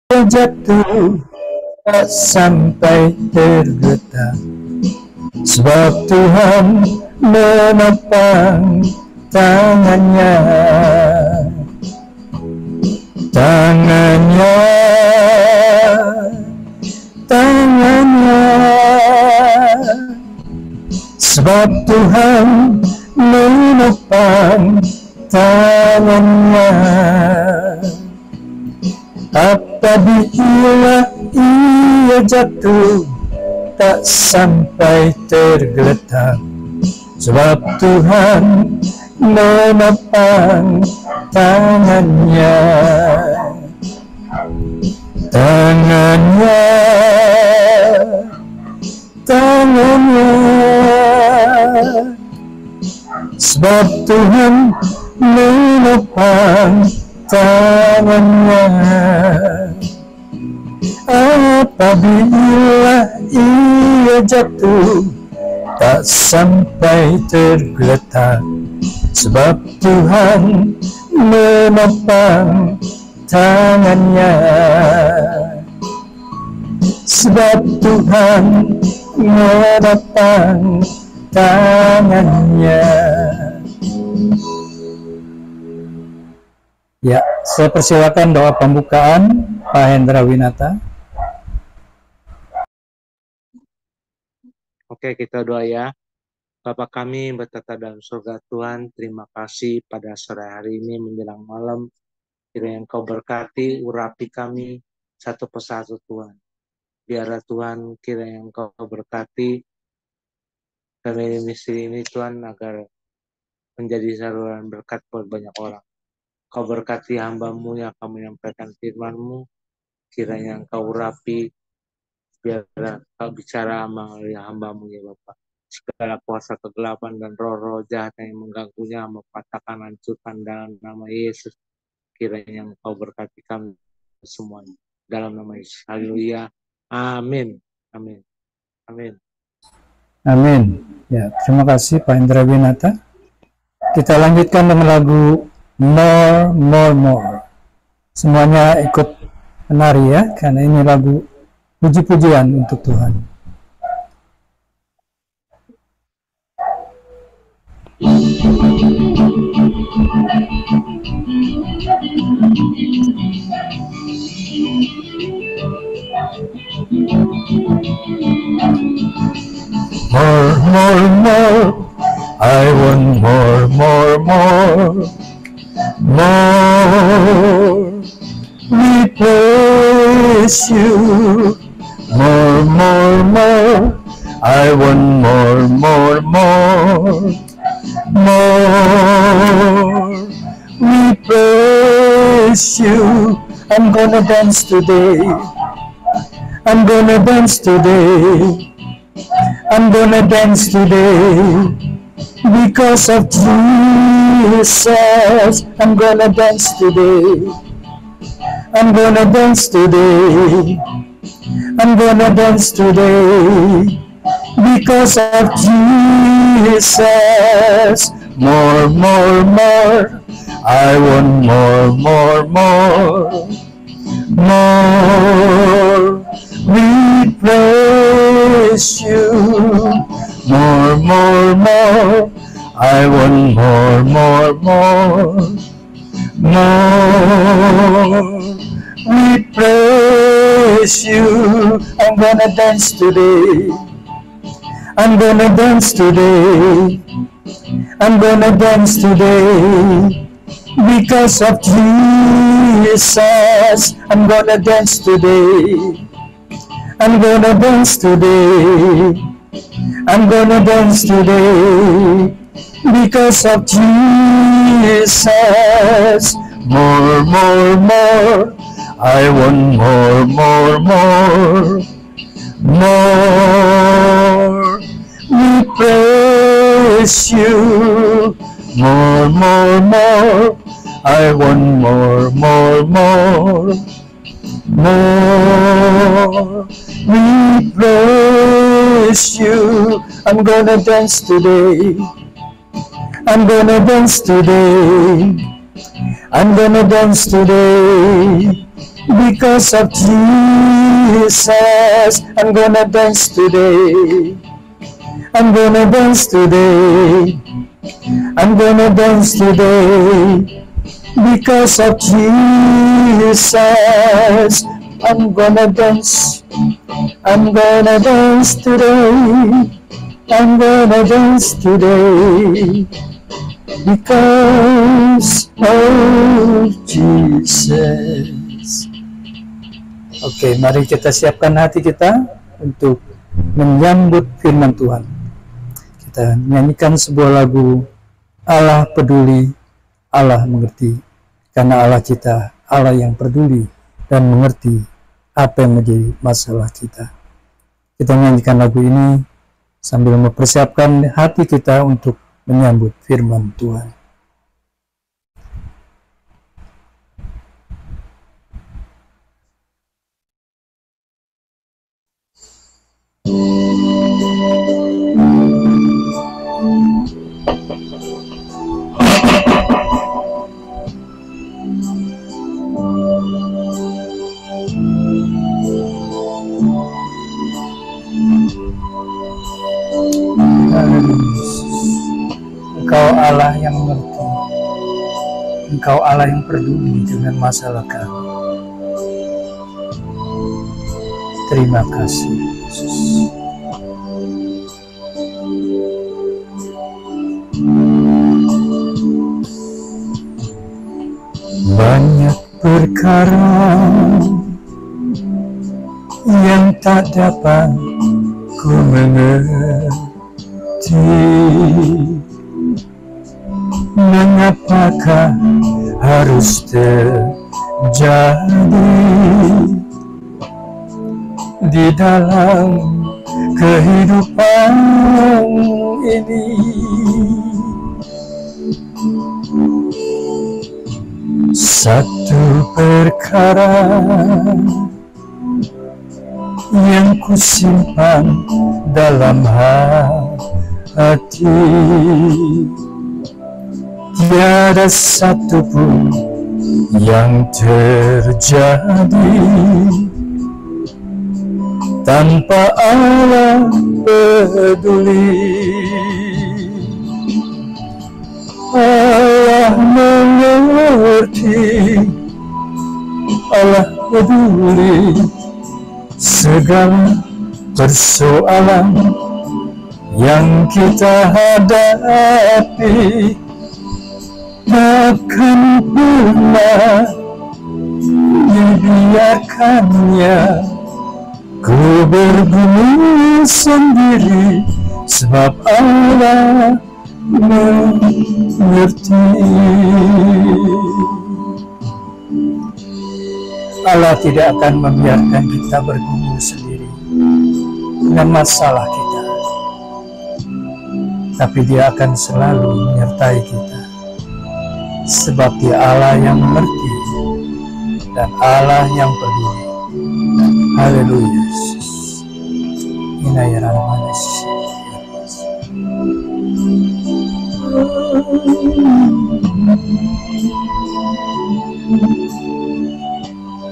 jatuh tak sampai tergeletak, sebab Tuhan menopang tangannya. Tangannya, tangannya, sebab Tuhan menopang tangannya. Apabila ia jatuh tak sampai tergeletak, sebab Tuhan menopang tangannya. Tangannya, tangannya, sebab Tuhan menopang tangannya. Apabila ia jatuh tak sampai tergeletak, sebab Tuhan menopang tangannya. Sebab Tuhan menopang tangannya. Ya, saya persilakan doa pembukaan Pak Hendra Winata. Oke, kita doa ya. Bapa kami bertata dalam surga Tuhan, terima kasih pada sore hari ini menjelang malam. Kiranya Engkau berkati, urapi kami satu persatu Tuhan. Biarlah Tuhan kiranya Engkau berkati kami misteri ini Tuhan, agar menjadi saluran berkat buat banyak orang. Kau berkati hamba-Mu yang akan menyampaikan firman-Mu, kiranya Engkau urapi, biarlah Kau bicara melalui hamba-Mu ya Bapak. Segala kuasa kegelapan dan roh-roh jahat yang mengganggunya, mempatahkan, hancurkan dalam nama Yesus. Kiranya Engkau berkati kami semuanya. Dalam nama Yesus. Haleluya. Amin. Amin. Amin. Amin. Ya, terima kasih Pak Hendra Winata. Kita lanjutkan dengan lagu More, More, More. Semuanya ikut menari ya, karena ini lagu puji-pujian untuk Tuhan. More, more, more, I want more, more, more, more. We praise you. More, more, more, I want more, more, more, more. We praise you. I'm gonna dance today. I'm gonna dance today. I'm gonna dance today because of Jesus. I'm gonna dance today. I'm gonna dance today. I'm gonna dance today because of Jesus. More, more, more. I want more, more, more, more. We praise you. More, more, more. I want more, more, more, more. We praise you. I'm gonna dance today. I'm gonna dance today. I'm gonna dance today because of Jesus. I'm gonna dance today. I'm gonna dance today. I'm gonna dance today because of Jesus. More, more, more. I want more, more, more, more. We praise you. More, more, more. I want more, more, more, more. We praise you. I'm gonna dance today. I'm gonna dance today. I'm gonna dance today Because of Jesus, I'm gonna dance today. I'm gonna dance today. I'm gonna dance today. Because of Jesus, I'm gonna dance. I'm gonna dance today. I'm gonna dance today. Because of Jesus. Oke, mari kita siapkan hati kita untuk menyambut firman Tuhan. Kita nyanyikan sebuah lagu, Allah peduli, Allah mengerti. Karena Allah kita, Allah yang peduli dan mengerti apa yang menjadi masalah kita. Kita nyanyikan lagu ini sambil mempersiapkan hati kita untuk menyambut firman Tuhan. Engkau Allah yang mengerti, Engkau Allah yang peduli dengan masalah kami. Terima kasih, Yesus. Banyak perkara yang tak dapat ku mengerti. Mengapakah harus terjadi di dalam kehidupan ini? Satu perkara yang kusimpan dalam hati, tiada satupun yang terjadi tanpa Allah peduli. Allah mengerti, Allah peduli segala persoalan yang kita hadapi. Takkan pernah dibiarkannya ku bergumul sendiri, sebab Allah mengerti. Allah tidak akan membiarkan kita bergumul sendiri dengan masalah kita, tapi Dia akan selalu menyertai kita. Sebab Dia Allah yang mengerti dan Allah yang peduli. Haleluya, Yesus.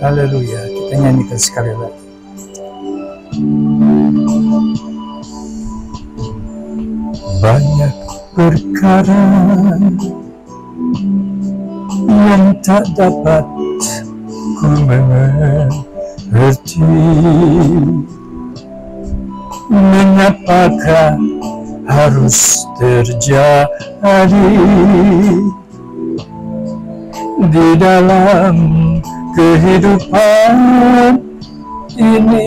Haleluya, kita nyanyikan sekali lagi. Banyak perkara yang tak dapat ku mengerti. Mengapakah harus terjadi di dalam kehidupan ini?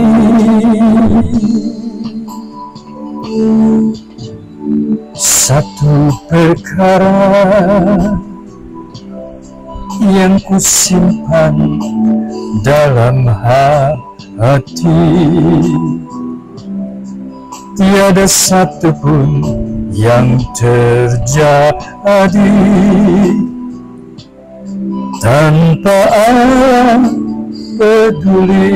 Satu perkara yang kusimpan dalam hati, tiada satupun yang terjadi tanpa Allah peduli.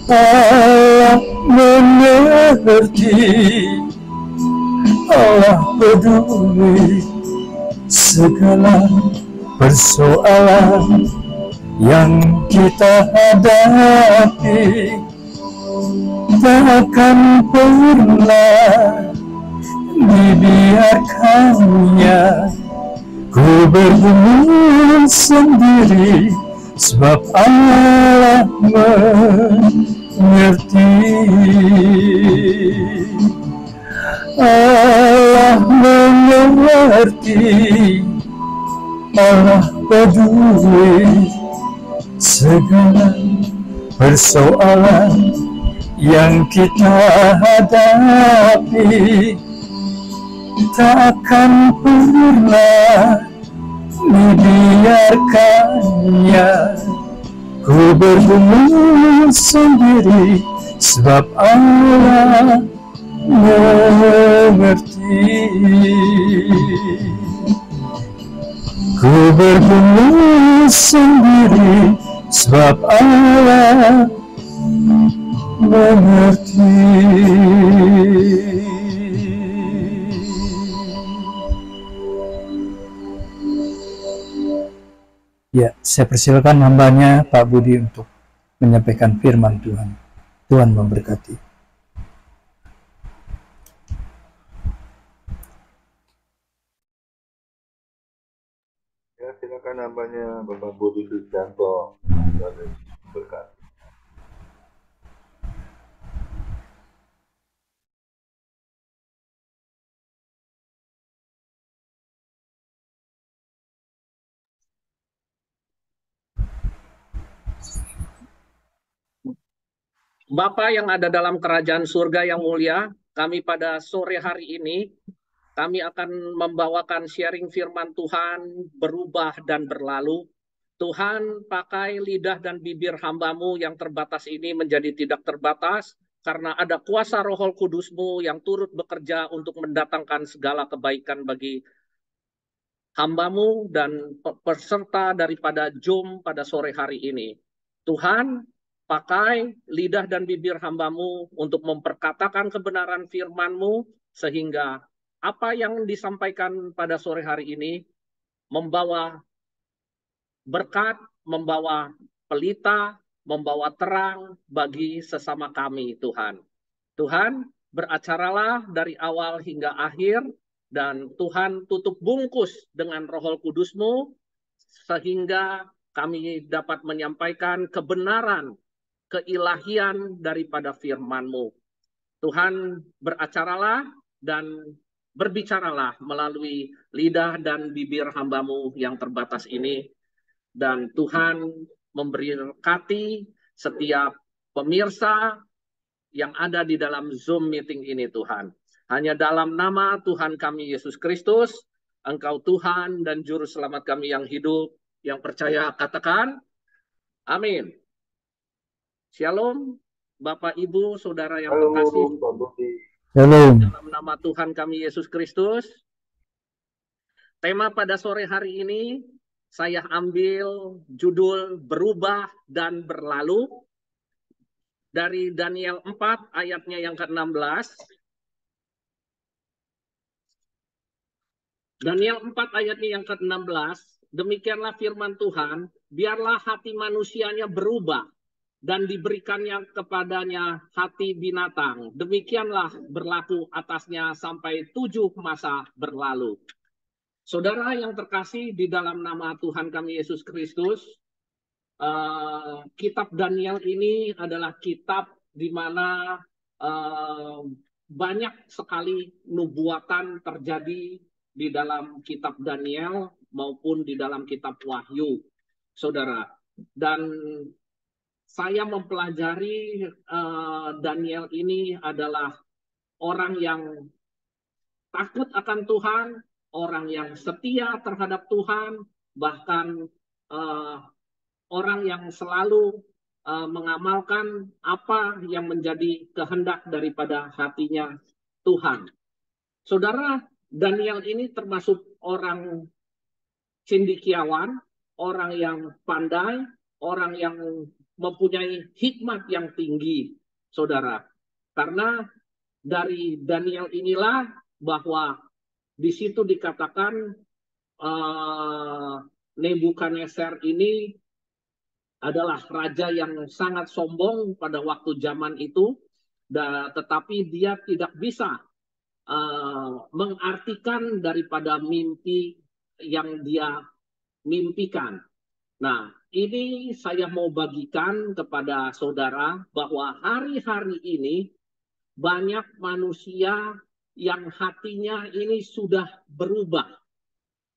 Allah mengerti, Allah peduli segala persoalan yang kita hadapi takkan pernah dibiarkannya. Ku bergumul sendiri sebab Allah mengerti. Allah mengerti, Allah peduli segala persoalan yang kita hadapi takkan pernah dibiarkannya. Ku bergumul sendiri sebab Allah mengerti. Ku bergumul sendiri sebab Allah mengerti. Ya, saya persilakan hambanya Pak Budi untuk menyampaikan firman Tuhan. Tuhan memberkati. Ya, silakan hambanya Bapak Budi Sujanto. Tuhan memberkati. Bapa yang ada dalam kerajaan surga yang mulia, kami pada sore hari ini, kami akan membawakan sharing firman Tuhan berubah dan berlalu. Tuhan, pakai lidah dan bibir hamba-Mu yang terbatas ini menjadi tidak terbatas, karena ada kuasa Roh Kudus-Mu yang turut bekerja untuk mendatangkan segala kebaikan bagi hamba-Mu dan peserta daripada Zoom pada sore hari ini. Tuhan, pakai lidah dan bibir hamba-Mu untuk memperkatakan kebenaran firman-Mu, sehingga apa yang disampaikan pada sore hari ini membawa berkat, membawa pelita, membawa terang bagi sesama kami, Tuhan. Tuhan, beracaralah dari awal hingga akhir, dan Tuhan tutup bungkus dengan Roh Kudus-Mu, sehingga kami dapat menyampaikan kebenaran, keilahian daripada firman-Mu. Tuhan, beracaralah dan berbicaralah melalui lidah dan bibir hamba-Mu yang terbatas ini. Dan Tuhan memberkati setiap pemirsa yang ada di dalam Zoom meeting ini, Tuhan. Hanya dalam nama Tuhan kami Yesus Kristus, Engkau Tuhan dan Juru Selamat kami yang hidup, yang percaya, katakan, amin. Shalom, Bapak, Ibu, Saudara yang terkasih. Shalom. Dalam nama Tuhan kami Yesus Kristus. Tema pada sore hari ini, saya ambil judul berubah dan berlalu dari Daniel 4 ayatnya yang ke-16. Daniel 4 ayatnya yang ke-16, demikianlah firman Tuhan, biarlah hati manusianya berubah dan diberikannya kepadanya hati binatang. Demikianlah berlaku atasnya sampai 7 masa berlalu. Saudara yang terkasih di dalam nama Tuhan kami Yesus Kristus, kitab Daniel ini adalah kitab di mana banyak sekali nubuatan terjadi di dalam kitab Daniel maupun di dalam kitab Wahyu, saudara. Dan saya mempelajari Daniel ini adalah orang yang takut akan Tuhan, orang yang setia terhadap Tuhan, bahkan orang yang selalu mengamalkan apa yang menjadi kehendak daripada hatinya Tuhan. Saudara, Daniel ini termasuk orang cendekiawan, orang yang pandai, orang yang mempunyai hikmat yang tinggi, saudara. Karena dari Daniel inilah bahwa di situ dikatakan Nebukadnezar ini adalah raja yang sangat sombong pada waktu zaman itu, tetapi dia tidak bisa mengartikan daripada mimpi yang dia mimpikan. Nah, ini saya mau bagikan kepada saudara bahwa hari-hari ini banyak manusia yang hatinya ini sudah berubah.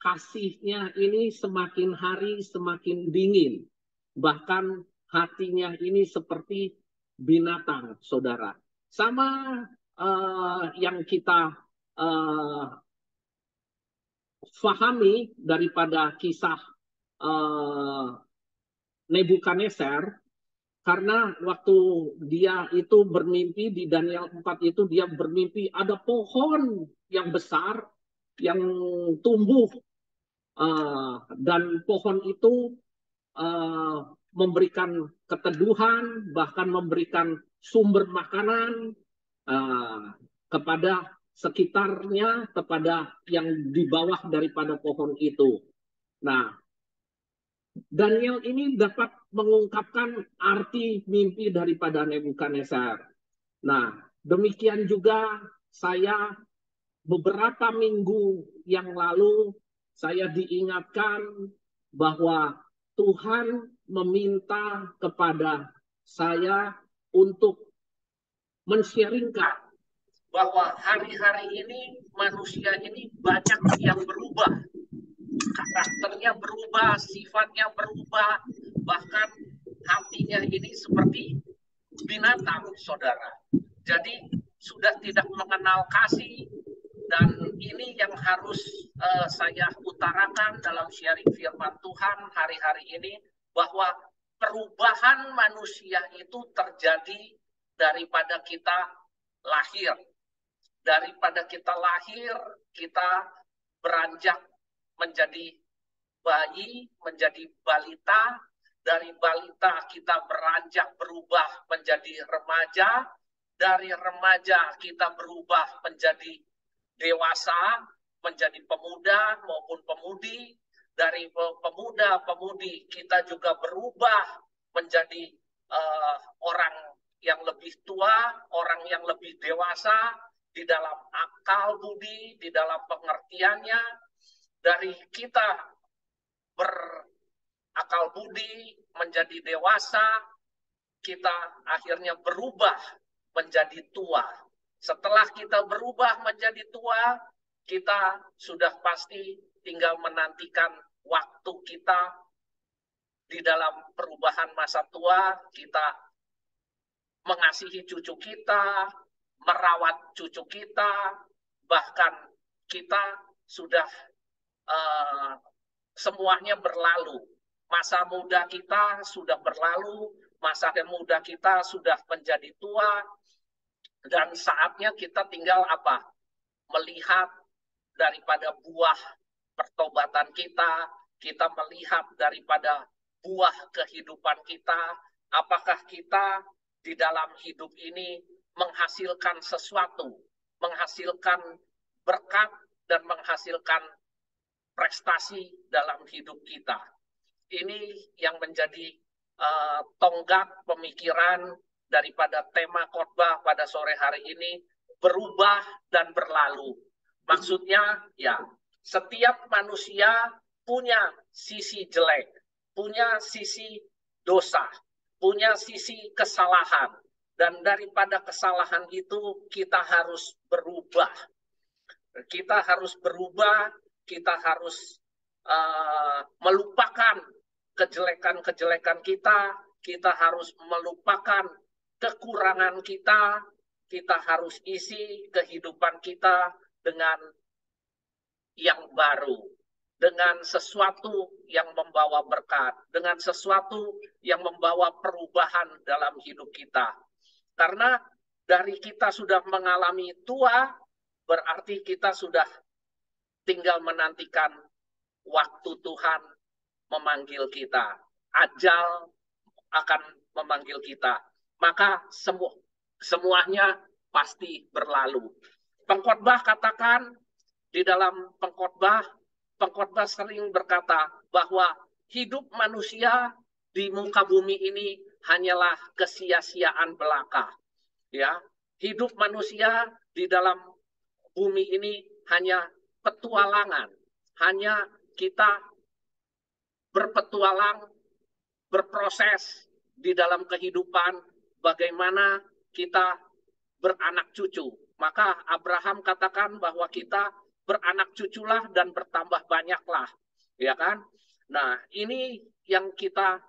Kasihnya ini semakin hari semakin dingin. Bahkan hatinya ini seperti binatang, saudara. Sama yang kita fahami daripada kisah Nebukadnezar, karena waktu dia itu bermimpi di Daniel 4 itu dia bermimpi ada pohon yang besar yang tumbuh dan pohon itu memberikan keteduhan, bahkan memberikan sumber makanan kepada sekitarnya, kepada yang di bawah daripada pohon itu. Nah, Daniel ini dapat mengungkapkan arti mimpi daripada Nebukadnezar. Nah, demikian juga saya beberapa minggu yang lalu saya diingatkan bahwa Tuhan meminta kepada saya untuk men-sharingkan bahwa hari-hari ini manusia ini banyak yang berubah. Karakternya berubah, sifatnya berubah, bahkan hatinya ini seperti binatang, saudara. Jadi sudah tidak mengenal kasih, dan ini yang harus saya utarakan dalam sharing firman Tuhan hari-hari ini, bahwa perubahan manusia itu terjadi daripada kita lahir. Daripada kita lahir, kita beranjak menjadi bayi, menjadi balita. Dari balita kita beranjak berubah menjadi remaja. Dari remaja kita berubah menjadi dewasa, menjadi pemuda maupun pemudi. Dari pemuda-pemudi kita juga berubah menjadi orang yang lebih tua, orang yang lebih dewasa di dalam akal budi, di dalam pengertiannya. Dari kita berakal budi menjadi dewasa, kita akhirnya berubah menjadi tua. Setelah kita berubah menjadi tua, kita sudah pasti tinggal menantikan waktu kita di dalam perubahan masa tua. Kita mengasihi cucu kita, merawat cucu kita, bahkan kita sudah semuanya berlalu. Masa muda kita sudah berlalu, masa muda kita sudah menjadi tua, dan saatnya kita tinggal apa? Melihat daripada buah pertobatan kita, kita melihat daripada buah kehidupan kita, apakah kita di dalam hidup ini menghasilkan sesuatu, menghasilkan berkat dan menghasilkan prestasi dalam hidup kita. Ini yang menjadi tonggak pemikiran daripada tema khotbah pada sore hari ini, berubah dan berlalu. Maksudnya ya, setiap manusia punya sisi jelek, punya sisi dosa, punya sisi kesalahan, dan daripada kesalahan itu kita harus berubah. Kita harus berubah, kita harus melupakan kejelekan-kejelekan kita harus melupakan kekurangan kita harus isi kehidupan kita dengan yang baru, dengan sesuatu yang membawa berkat, dengan sesuatu yang membawa perubahan dalam hidup kita. Karena dari kita sudah mengalami tua, berarti kita sudah tinggal menantikan waktu Tuhan memanggil kita. Ajal akan memanggil kita. Maka semuanya pasti berlalu. Pengkhotbah katakan di dalam pengkhotbah sering berkata, bahwa hidup manusia di muka bumi ini hanyalah kesia-siaan belaka. Ya, hidup manusia di dalam bumi ini hanya petualangan, hanya kita berpetualang, berproses di dalam kehidupan, bagaimana kita beranak cucu. Maka Abraham katakan bahwa kita beranak cuculah dan bertambah banyaklah, ya kan? Nah, ini yang kita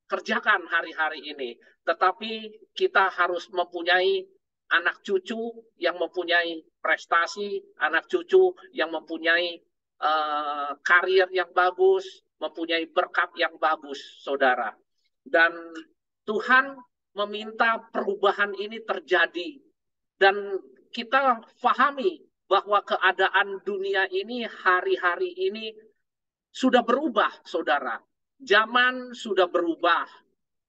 kerjakan hari-hari ini. Tetapi kita harus mempunyai anak cucu yang mempunyai prestasi, anak cucu yang mempunyai karir yang bagus, mempunyai berkat yang bagus, saudara. Dan Tuhan meminta perubahan ini terjadi. Dan kita pahami bahwa keadaan dunia ini hari-hari ini sudah berubah, saudara. Zaman sudah berubah,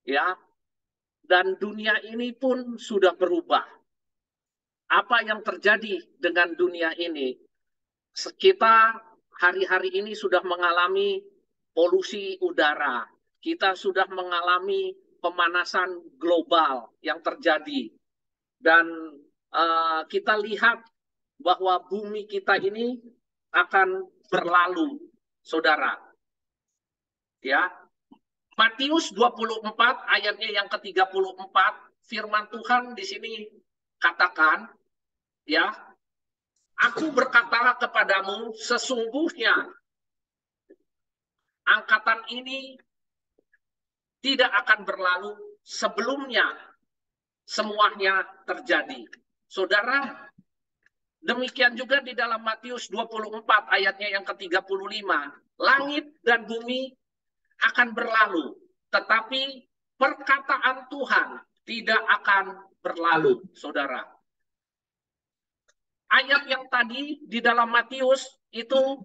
ya. Dan dunia ini pun sudah berubah. Apa yang terjadi dengan dunia ini? Kita hari-hari ini sudah mengalami polusi udara. Kita sudah mengalami pemanasan global yang terjadi. Dan kita lihat bahwa bumi kita ini akan berlalu, saudara. Ya, Matius 24 ayatnya yang ke-34, firman Tuhan di sini katakan, ya, aku berkata kepadamu, sesungguhnya angkatan ini tidak akan berlalu sebelumnya semuanya terjadi. Saudara, demikian juga di dalam Matius 24 ayatnya yang ke-35, langit dan bumi akan berlalu, tetapi perkataan Tuhan tidak akan berlalu, saudara. Ayat yang tadi di dalam Matius itu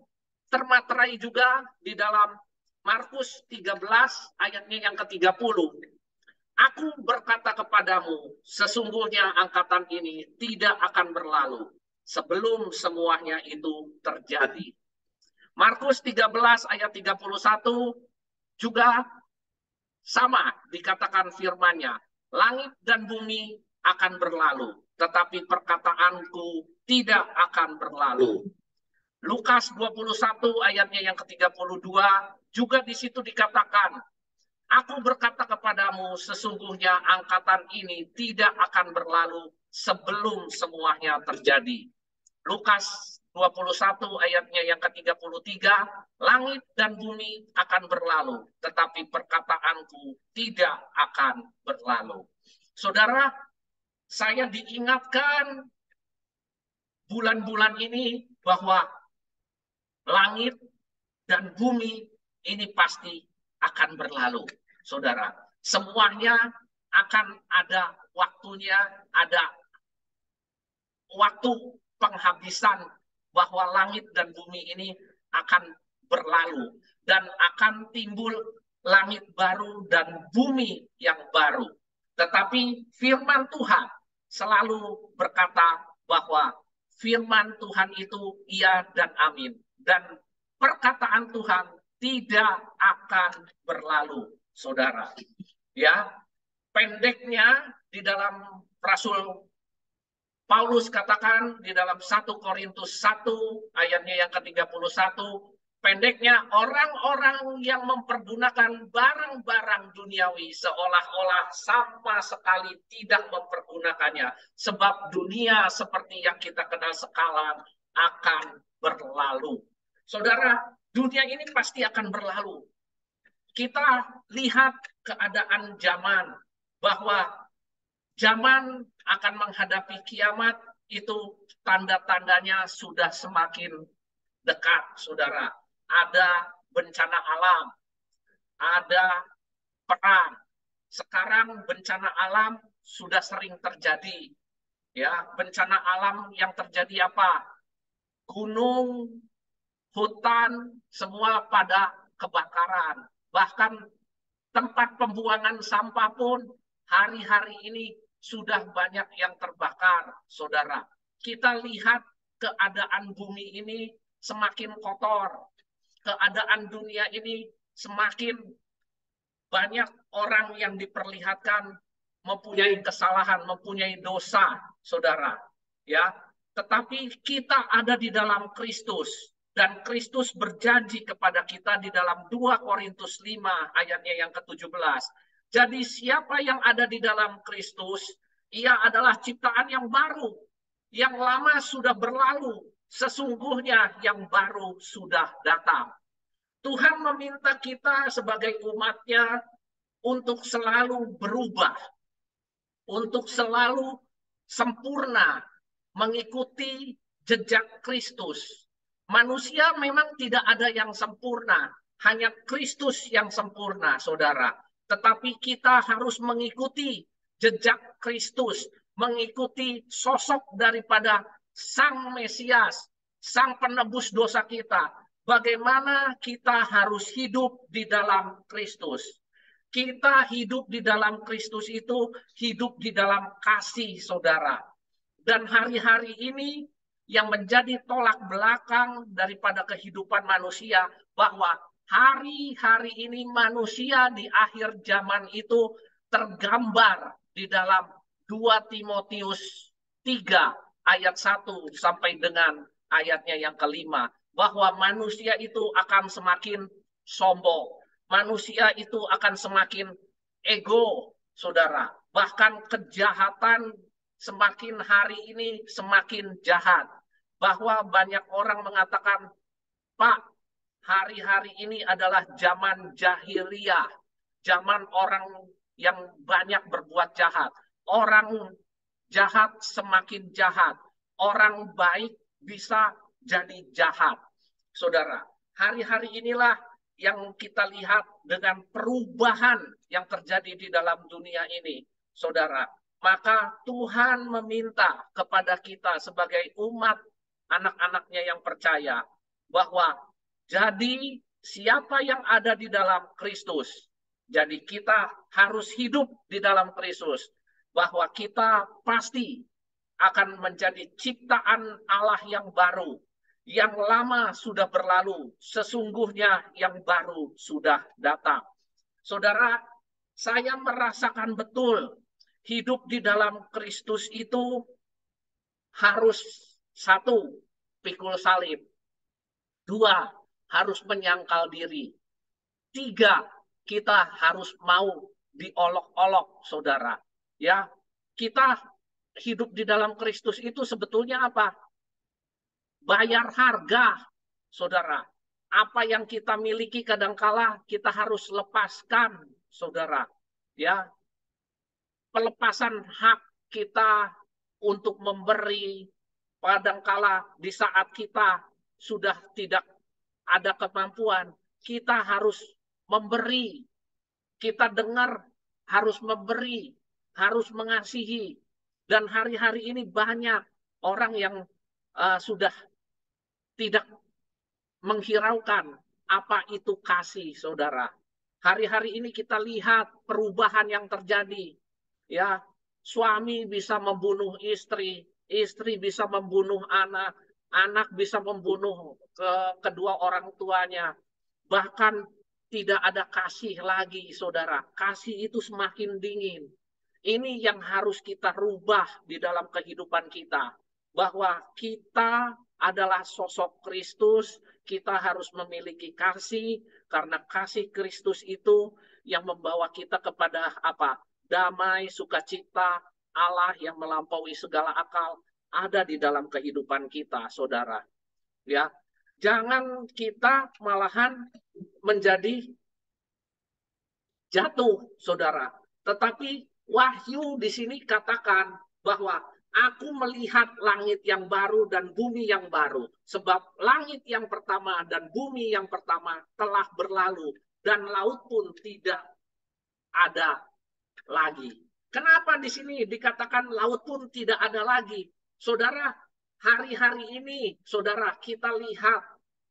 termaterai juga di dalam Markus 13 ayatnya yang ke-30. Aku berkata kepadamu, sesungguhnya angkatan ini tidak akan berlalu sebelum semuanya itu terjadi. Markus 13 ayat 31 juga sama dikatakan firman-Nya, langit dan bumi akan berlalu, tetapi perkataanku tidak akan berlalu. Lukas 21 ayatnya yang ke-32 juga di situ dikatakan, aku berkata kepadamu, sesungguhnya angkatan ini tidak akan berlalu sebelum semuanya terjadi. Lukas 21 ayatnya yang ke-33, langit dan bumi akan berlalu, tetapi perkataanku tidak akan berlalu. Saudara, saya diingatkan bulan-bulan ini bahwa langit dan bumi ini pasti akan berlalu, saudara. Semuanya akan ada waktunya, ada waktu penghabisan bahwa langit dan bumi ini akan berlalu dan akan timbul langit baru dan bumi yang baru. Tetapi firman Tuhan selalu berkata bahwa firman Tuhan itu iya dan amin. Dan perkataan Tuhan tidak akan berlalu, saudara. Ya, pendeknya di dalam Rasul Paulus katakan di dalam 1 Korintus 1 ayatnya yang ke-31, pendeknya orang-orang yang mempergunakan barang-barang duniawi seolah-olah sama sekali tidak mempergunakannya. Sebab dunia seperti yang kita kenal sekarang akan berlalu. Saudara, dunia ini pasti akan berlalu. Kita lihat keadaan zaman, bahwa zaman akan menghadapi kiamat itu tanda-tandanya sudah semakin dekat, saudara. Ada bencana alam, ada perang. Sekarang bencana alam sudah sering terjadi. Ya, bencana alam yang terjadi apa? Gunung, hutan, semua pada kebakaran. Bahkan tempat pembuangan sampah pun hari-hari ini sudah banyak yang terbakar, saudara. Kita lihat keadaan bumi ini semakin kotor. keadaan dunia ini semakin banyak orang yang diperlihatkan mempunyai kesalahan, mempunyai dosa, saudara. Ya, tetapi kita ada di dalam Kristus. Dan Kristus berjanji kepada kita di dalam 2 Korintus 5 ayatnya yang ke-17. Jadi siapa yang ada di dalam Kristus, ia adalah ciptaan yang baru. Yang lama sudah berlalu, sesungguhnya yang baru sudah datang. Tuhan meminta kita sebagai umatnya untuk selalu berubah, untuk selalu sempurna, mengikuti jejak Kristus. Manusia memang tidak ada yang sempurna, hanya Kristus yang sempurna, saudara. Tetapi kita harus mengikuti jejak Kristus, mengikuti sosok daripada Sang Mesias, Sang Penebus dosa kita. Bagaimana kita harus hidup di dalam Kristus. Kita hidup di dalam Kristus itu hidup di dalam kasih, saudara. Dan hari-hari ini yang menjadi tolak belakang daripada kehidupan manusia, bahwa hari-hari ini manusia di akhir zaman itu tergambar di dalam 2 Timotius 3 ayat 1 sampai dengan ayatnya yang ke-5, bahwa manusia itu akan semakin sombong, manusia itu akan semakin ego, saudara. Bahkan kejahatan semakin hari ini semakin jahat. Bahwa banyak orang mengatakan, Pak, hari-hari ini adalah zaman jahiliyah, zaman orang yang banyak berbuat jahat. Orang jahat semakin jahat, orang baik bisa jadi jahat. Saudara, hari-hari inilah yang kita lihat dengan perubahan yang terjadi di dalam dunia ini, saudara. Maka Tuhan meminta kepada kita sebagai umat anak-anaknya yang percaya, bahwa jadi siapa yang ada di dalam Kristus, jadi kita harus hidup di dalam Kristus, bahwa kita pasti akan menjadi ciptaan Allah yang baru. Yang lama sudah berlalu, sesungguhnya yang baru sudah datang. Saudara, saya merasakan betul hidup di dalam Kristus itu harus 1, pikul salib. 2, harus menyangkal diri. 3, kita harus mau diolok-olok, saudara. Ya, kita hidup di dalam Kristus itu sebetulnya apa? Bayar harga, saudara. Apa yang kita miliki kadangkala kita harus lepaskan, saudara. Ya, pelepasan hak kita untuk memberi, kadangkala di saat kita sudah tidak ada kemampuan, kita harus memberi. Kita dengar harus memberi, harus mengasihi. Dan hari-hari ini banyak orang yang sudah tidak menghiraukan apa itu kasih, saudara. Hari-hari ini kita lihat perubahan yang terjadi. Ya, suami bisa membunuh istri, istri bisa membunuh anak, anak bisa membunuh kedua orang tuanya. Bahkan tidak ada kasih lagi, saudara. Kasih itu semakin dingin. Ini yang harus kita rubah di dalam kehidupan kita. Bahwa kita adalah sosok Kristus, kita harus memiliki kasih, karena kasih Kristus itu yang membawa kita kepada apa? Damai, sukacita, Allah yang melampaui segala akal ada di dalam kehidupan kita, saudara. Ya, jangan kita malahan menjadi jatuh, saudara. Tetapi Wahyu di sini katakan bahwa aku melihat langit yang baru dan bumi yang baru. Sebab langit yang pertama dan bumi yang pertama telah berlalu dan laut pun tidak ada lagi. Kenapa di sini dikatakan laut pun tidak ada lagi? Saudara, hari-hari ini, saudara, kita lihat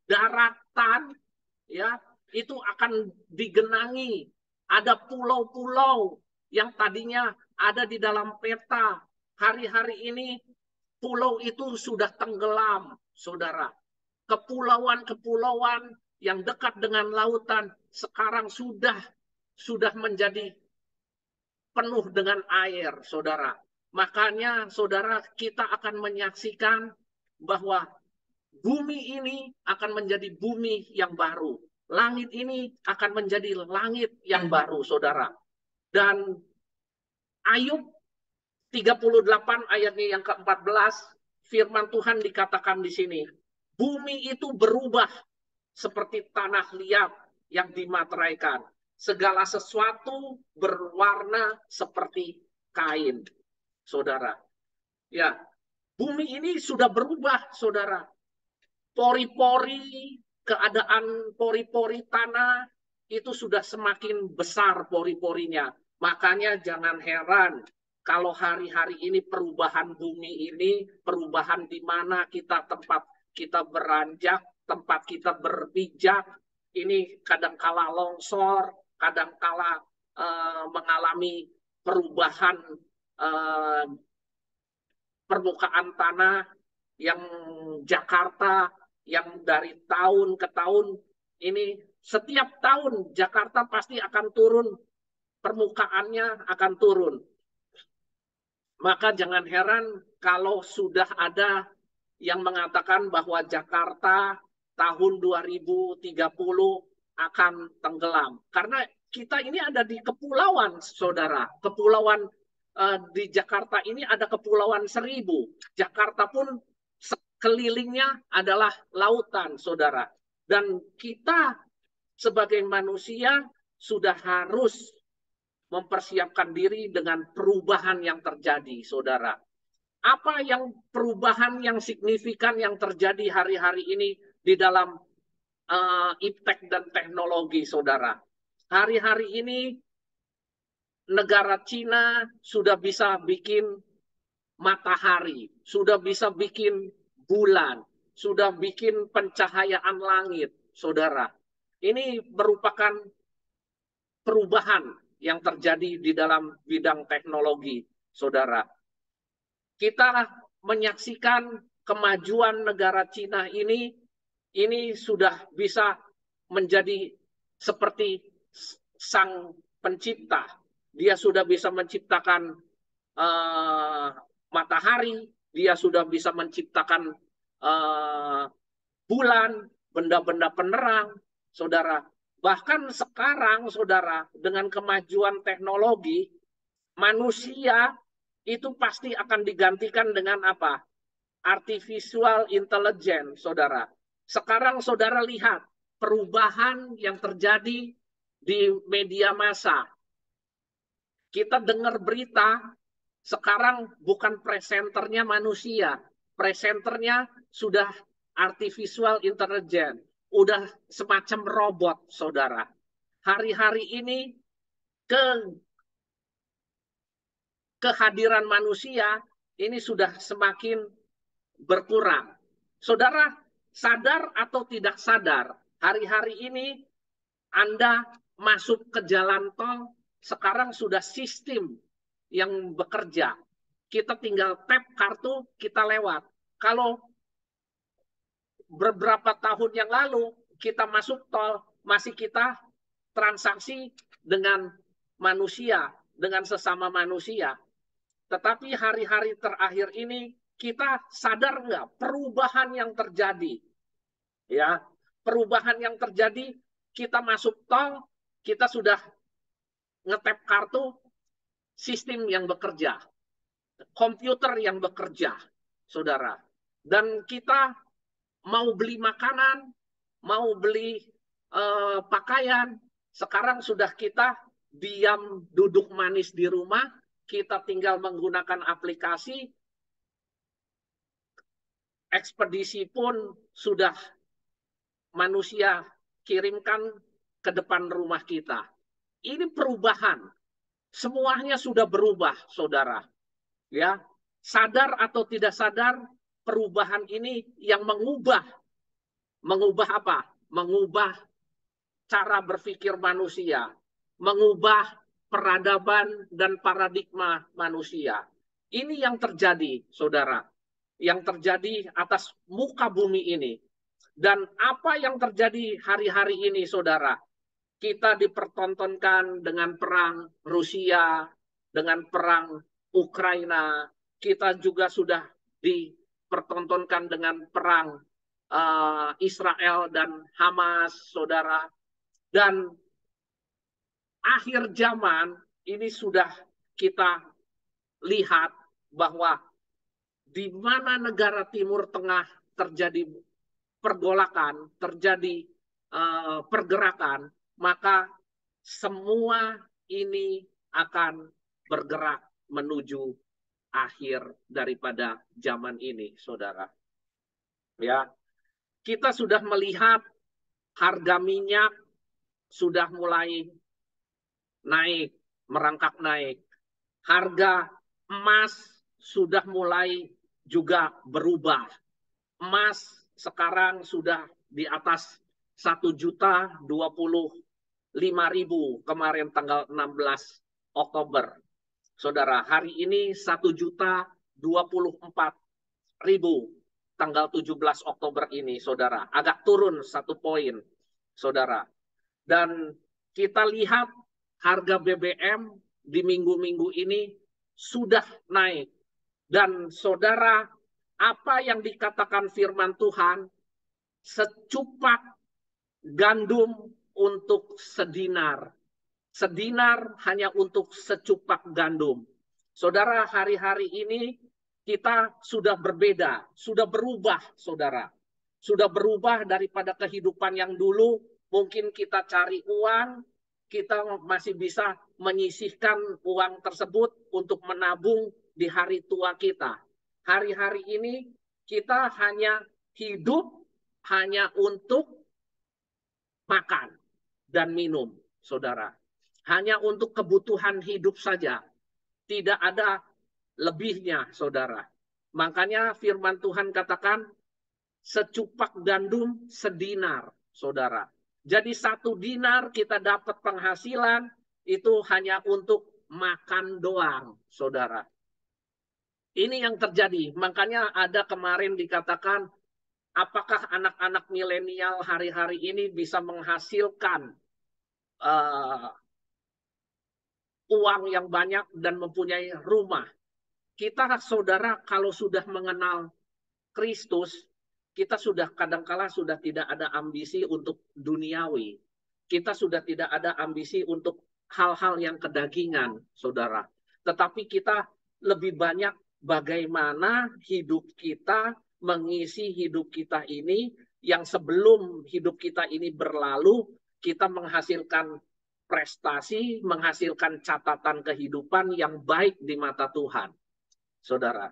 daratan ya itu akan digenangi. Ada pulau-pulau yang tadinya ada di dalam peta. Hari-hari ini pulau itu sudah tenggelam, saudara. Kepulauan-kepulauan yang dekat dengan lautan sekarang sudah menjadi penuh dengan air, saudara. Makanya, saudara, kita akan menyaksikan bahwa bumi ini akan menjadi bumi yang baru. Langit ini akan menjadi langit yang baru, saudara. Dan Ayub 38 ayatnya yang ke-14, firman Tuhan dikatakan di sini, bumi itu berubah seperti tanah liat yang dimateraikan. Segala sesuatu berwarna seperti kain, saudara. Ya, bumi ini sudah berubah, saudara. Pori-pori, keadaan pori-pori tanah itu sudah semakin besar pori-porinya. Makanya jangan heran kalau hari-hari ini perubahan bumi ini, perubahan di mana tempat kita beranjak, tempat kita berpijak, ini kadangkala longsor, kadangkala mengalami perubahan permukaan tanah yang Jakarta yang dari tahun ke tahun ini setiap tahun Jakarta pasti akan turun, permukaannya akan turun. Maka jangan heran kalau sudah ada yang mengatakan bahwa Jakarta tahun 2030 akan tenggelam. Karena kita ini ada di kepulauan, saudara. Kepulauan di Jakarta ini ada kepulauan Seribu. Jakarta pun sekelilingnya adalah lautan, saudara. Dan kita sebagai manusia sudah harus mempersiapkan diri dengan perubahan yang terjadi, saudara. Apa yang perubahan yang signifikan yang terjadi hari-hari ini di dalam iptek dan teknologi, saudara. Hari-hari ini negara Cina sudah bisa bikin matahari, sudah bisa bikin bulan, sudah bikin pencahayaan langit, saudara. Ini merupakan perubahan yang terjadi di dalam bidang teknologi, saudara. Kita menyaksikan kemajuan negara Cina ini sudah bisa menjadi seperti sang pencipta. Dia sudah bisa menciptakan matahari, dia sudah bisa menciptakan bulan, benda-benda penerang, saudara. Bahkan sekarang, saudara, dengan kemajuan teknologi, manusia itu pasti akan digantikan dengan apa? Artificial intelligence, saudara. Sekarang saudara lihat perubahan yang terjadi di media massa. Kita dengar berita, sekarang bukan presenternya manusia. Presenternya sudah artificial intelligence. Udah semacam robot, saudara. Hari-hari ini kehadiran manusia ini sudah semakin berkurang. Saudara, sadar atau tidak sadar, hari-hari ini Anda masuk ke jalan tol, sekarang sudah sistem yang bekerja. Kita tinggal tap kartu, kita lewat. Kalau beberapa tahun yang lalu kita masuk tol, masih kita transaksi dengan manusia, dengan sesama manusia. Tetapi hari-hari terakhir ini kita sadar nggak perubahan yang terjadi? Ya, perubahan yang terjadi, kita masuk tol, kita sudah ngetap kartu, sistem yang bekerja, komputer yang bekerja, saudara. Dan kita mau beli makanan, mau beli pakaian, sekarang sudah kita diam duduk manis di rumah, kita tinggal menggunakan aplikasi, ekspedisi pun sudah manusia kirimkan ke depan rumah kita. Ini perubahan. Semuanya sudah berubah, saudara. Ya, sadar atau tidak sadar, perubahan ini yang mengubah apa? Mengubah cara berpikir manusia, mengubah peradaban dan paradigma manusia. Ini yang terjadi, saudara. Yang terjadi atas muka bumi ini. Dan apa yang terjadi hari-hari ini, saudara? Kita dipertontonkan dengan perang Rusia, dengan perang Ukraina. Kita juga sudah dipertontonkan dengan perang Israel dan Hamas, saudara. Dan akhir zaman ini sudah kita lihat bahwa di mana negara Timur Tengah terjadi pergolakan, terjadi pergerakan, maka semua ini akan bergerak menuju akhir daripada zaman ini, saudara. Ya, kita sudah melihat harga minyak sudah mulai naik, merangkak naik. Harga emas sudah mulai juga berubah. Emas sekarang sudah di atas 1.025.000 kemarin tanggal 16 Oktober. Saudara, hari ini 1.024.000 tanggal 17 Oktober ini, saudara. Agak turun 1 poin, saudara. Dan kita lihat harga BBM di minggu-minggu ini sudah naik. Dan saudara, apa yang dikatakan firman Tuhan, secupak gandum untuk sedinar. Sedinar hanya untuk secupak gandum. Saudara, hari-hari ini kita sudah berbeda, sudah berubah, saudara. Sudah berubah daripada kehidupan yang dulu. Mungkin kita cari uang, kita masih bisa menyisihkan uang tersebut untuk menabung di hari tua kita. Hari-hari ini kita hanya hidup hanya untuk makan dan minum, saudara. Hanya untuk kebutuhan hidup saja. Tidak ada lebihnya, saudara. Makanya firman Tuhan katakan, secupak gandum sedinar, saudara. Jadi 1 dinar kita dapat penghasilan, itu hanya untuk makan doang, saudara. Ini yang terjadi. Makanya ada kemarin dikatakan, apakah anak-anak milenial hari-hari ini bisa menghasilkan uang yang banyak dan mempunyai rumah. Kita, saudara, kalau sudah mengenal Kristus, kita sudah kadangkala sudah tidak ada ambisi untuk duniawi. Kita sudah tidak ada ambisi untuk hal-hal yang kedagingan, saudara. Tetapi kita lebih banyak bagaimana hidup kita, mengisi hidup kita ini, yang sebelum hidup kita ini berlalu, kita menghasilkan prestasi, menghasilkan catatan kehidupan yang baik di mata Tuhan. Saudara,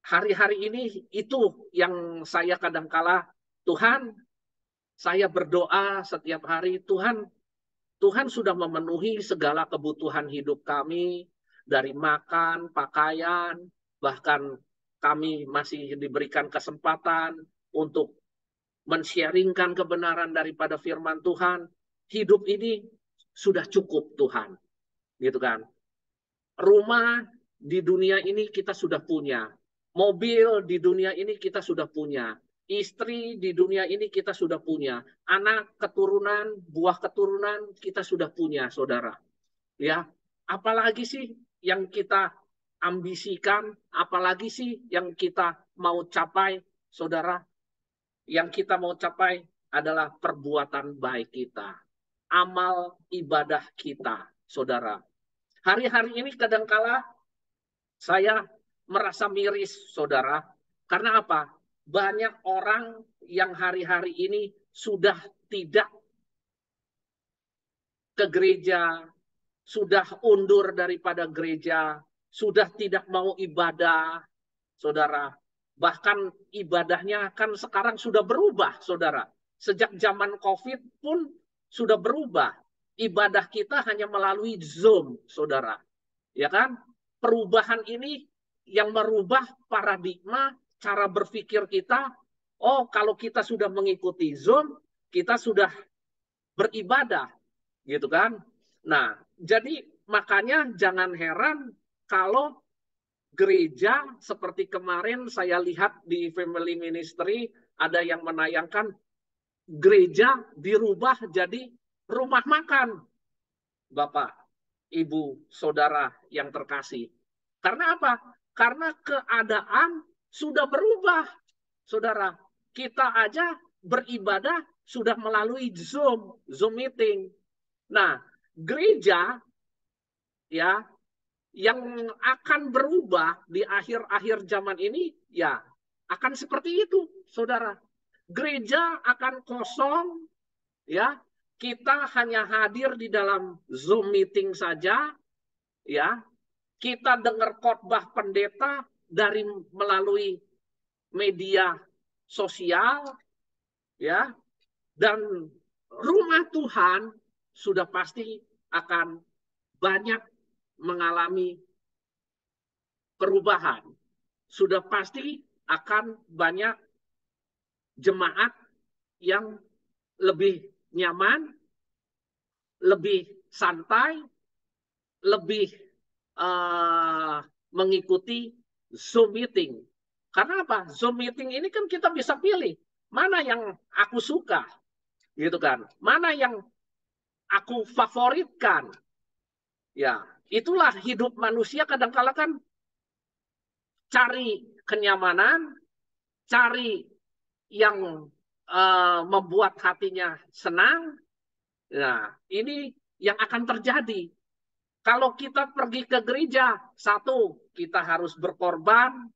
hari-hari ini itu yang saya kadangkala, Tuhan, saya berdoa setiap hari, Tuhan sudah memenuhi segala kebutuhan hidup kami, dari makan, pakaian, bahkan kami masih diberikan kesempatan untuk men-sharingkan kebenaran daripada firman Tuhan. Hidup ini sudah cukup, Tuhan. Gitu kan. Rumah di dunia ini kita sudah punya. Mobil di dunia ini kita sudah punya. Istri di dunia ini kita sudah punya. Anak, keturunan, buah keturunan kita sudah punya, saudara. Ya, apalagi sih yang kita ambisikan, apalagi sih yang kita mau capai, saudara? Yang kita mau capai adalah perbuatan baik kita. Amal ibadah kita, saudara. Hari-hari ini kadangkala saya merasa miris, saudara. Karena apa? Banyak orang yang hari-hari ini sudah tidak ke gereja, sudah undur daripada gereja, sudah tidak mau ibadah, saudara. Bahkan ibadahnya kan sekarang sudah berubah, saudara. Sejak zaman COVID pun sudah berubah. Ibadah kita hanya melalui Zoom, saudara. Ya kan? Perubahan ini yang merubah paradigma cara berpikir kita. Oh, kalau kita sudah mengikuti Zoom, kita sudah beribadah, gitu kan? Nah, jadi makanya jangan heran kalau gereja seperti kemarin saya lihat di Family Ministry ada yang menayangkan gereja dirubah jadi rumah makan. Bapak, Ibu, Saudara yang terkasih. Karena apa? Karena keadaan sudah berubah. Saudara, kita aja beribadah sudah melalui Zoom meeting. Nah, gereja ya yang akan berubah di akhir-akhir zaman ini ya akan seperti itu, Saudara. Gereja akan kosong ya. Kita hanya hadir di dalam Zoom meeting saja ya. Kita dengar khotbah pendeta dari melalui media sosial ya, dan rumah Tuhan sudah pasti akan banyak mengalami perubahan. Sudah pasti akan banyak jemaat yang lebih nyaman, lebih santai, lebih mengikuti Zoom meeting. Karena apa? Zoom meeting ini kan kita bisa pilih mana yang aku suka, gitu kan? Mana yang aku favoritkan. Ya, itulah hidup manusia kadang-kala kan cari kenyamanan, cari yang membuat hatinya senang. Nah, ini yang akan terjadi. Kalau kita pergi ke gereja, satu, kita harus berkorban,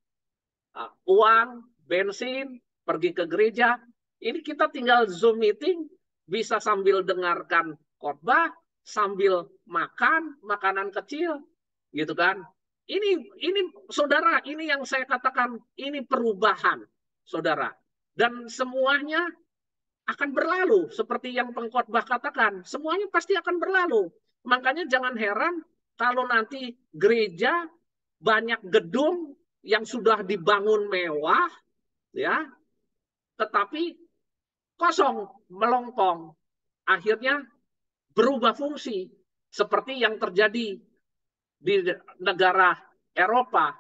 uang, bensin, pergi ke gereja. Ini kita tinggal Zoom meeting, bisa sambil dengarkan khotbah, sambil makan makanan kecil, gitu kan? Ini saudara, ini yang saya katakan, ini perubahan, saudara. Dan semuanya akan berlalu, seperti yang pengkhotbah katakan, semuanya pasti akan berlalu. Makanya jangan heran kalau nanti gereja banyak gedung yang sudah dibangun mewah, ya, tetapi kosong, melongkong. Akhirnya berubah fungsi, seperti yang terjadi di negara Eropa.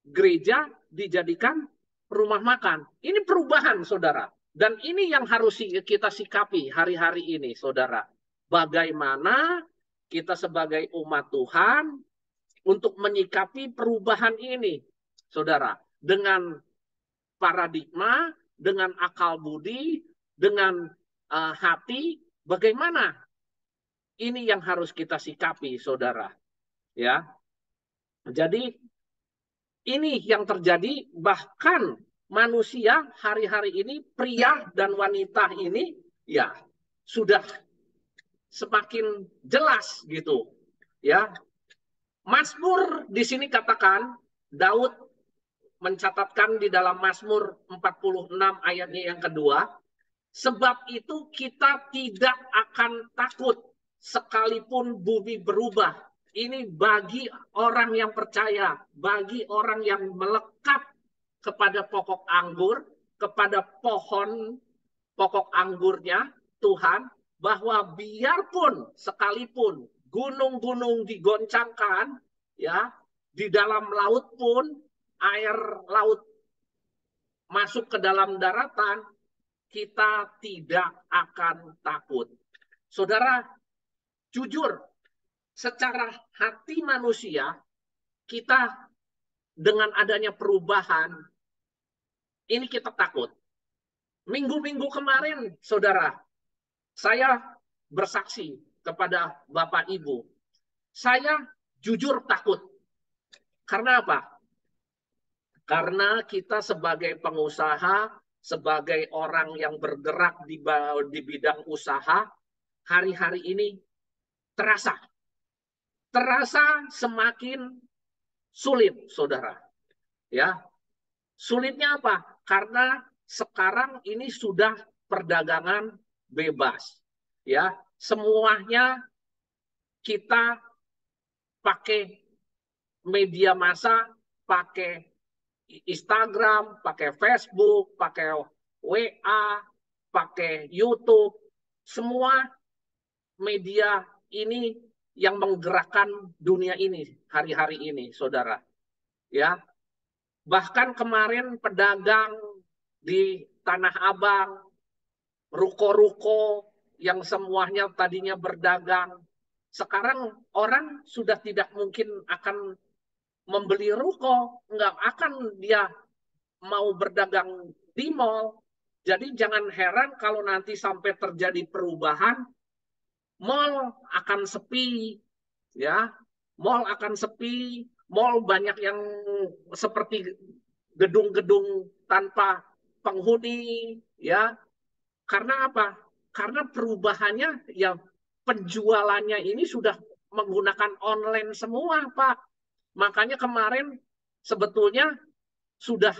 Gereja dijadikan rumah makan. Ini perubahan, saudara. Dan ini yang harus kita sikapi hari-hari ini, saudara. Bagaimana kita sebagai umat Tuhan untuk menyikapi perubahan ini, saudara. Dengan paradigma, dengan akal budi, dengan hati, bagaimana? Ini yang harus kita sikapi, saudara. Ya, jadi ini yang terjadi, bahkan manusia hari-hari ini, pria dan wanita ini, ya sudah semakin jelas gitu, ya. Mazmur di sini katakan, Daud mencatatkan di dalam Mazmur 46 ayatnya yang kedua, sebab itu kita tidak akan takut sekalipun bumi berubah. Ini bagi orang yang percaya, bagi orang yang melekat kepada pokok anggur, kepada pohon pokok anggurnya Tuhan, bahwa biarpun sekalipun gunung-gunung digoncangkan, ya, di dalam laut pun air laut masuk ke dalam daratan, kita tidak akan takut. Saudara, jujur, secara hati manusia, kita dengan adanya perubahan, ini kita takut. Minggu-minggu kemarin, saudara, saya bersaksi kepada Bapak Ibu. Saya jujur takut. Karena apa? Karena kita sebagai pengusaha, sebagai orang yang bergerak di bidang usaha, hari-hari ini terasa semakin sulit, saudara. Ya, sulitnya apa? Karena sekarang ini sudah perdagangan bebas. Ya, semuanya kita pakai media massa, pakai Instagram, pakai Facebook, pakai WA, pakai YouTube. Semua media ini yang menggerakkan dunia ini hari-hari ini, saudara. Ya, bahkan kemarin pedagang di Tanah Abang, ruko-ruko yang semuanya tadinya berdagang. Sekarang orang sudah tidak mungkin akan membeli ruko, nggak akan dia mau berdagang di mall. Jadi jangan heran kalau nanti sampai terjadi perubahan, mall akan sepi, ya. Mall akan sepi, mall banyak yang seperti gedung-gedung tanpa penghuni, ya. Karena apa? Karena perubahannya ya penjualannya ini sudah menggunakan online semua, Pak. Makanya kemarin sebetulnya sudah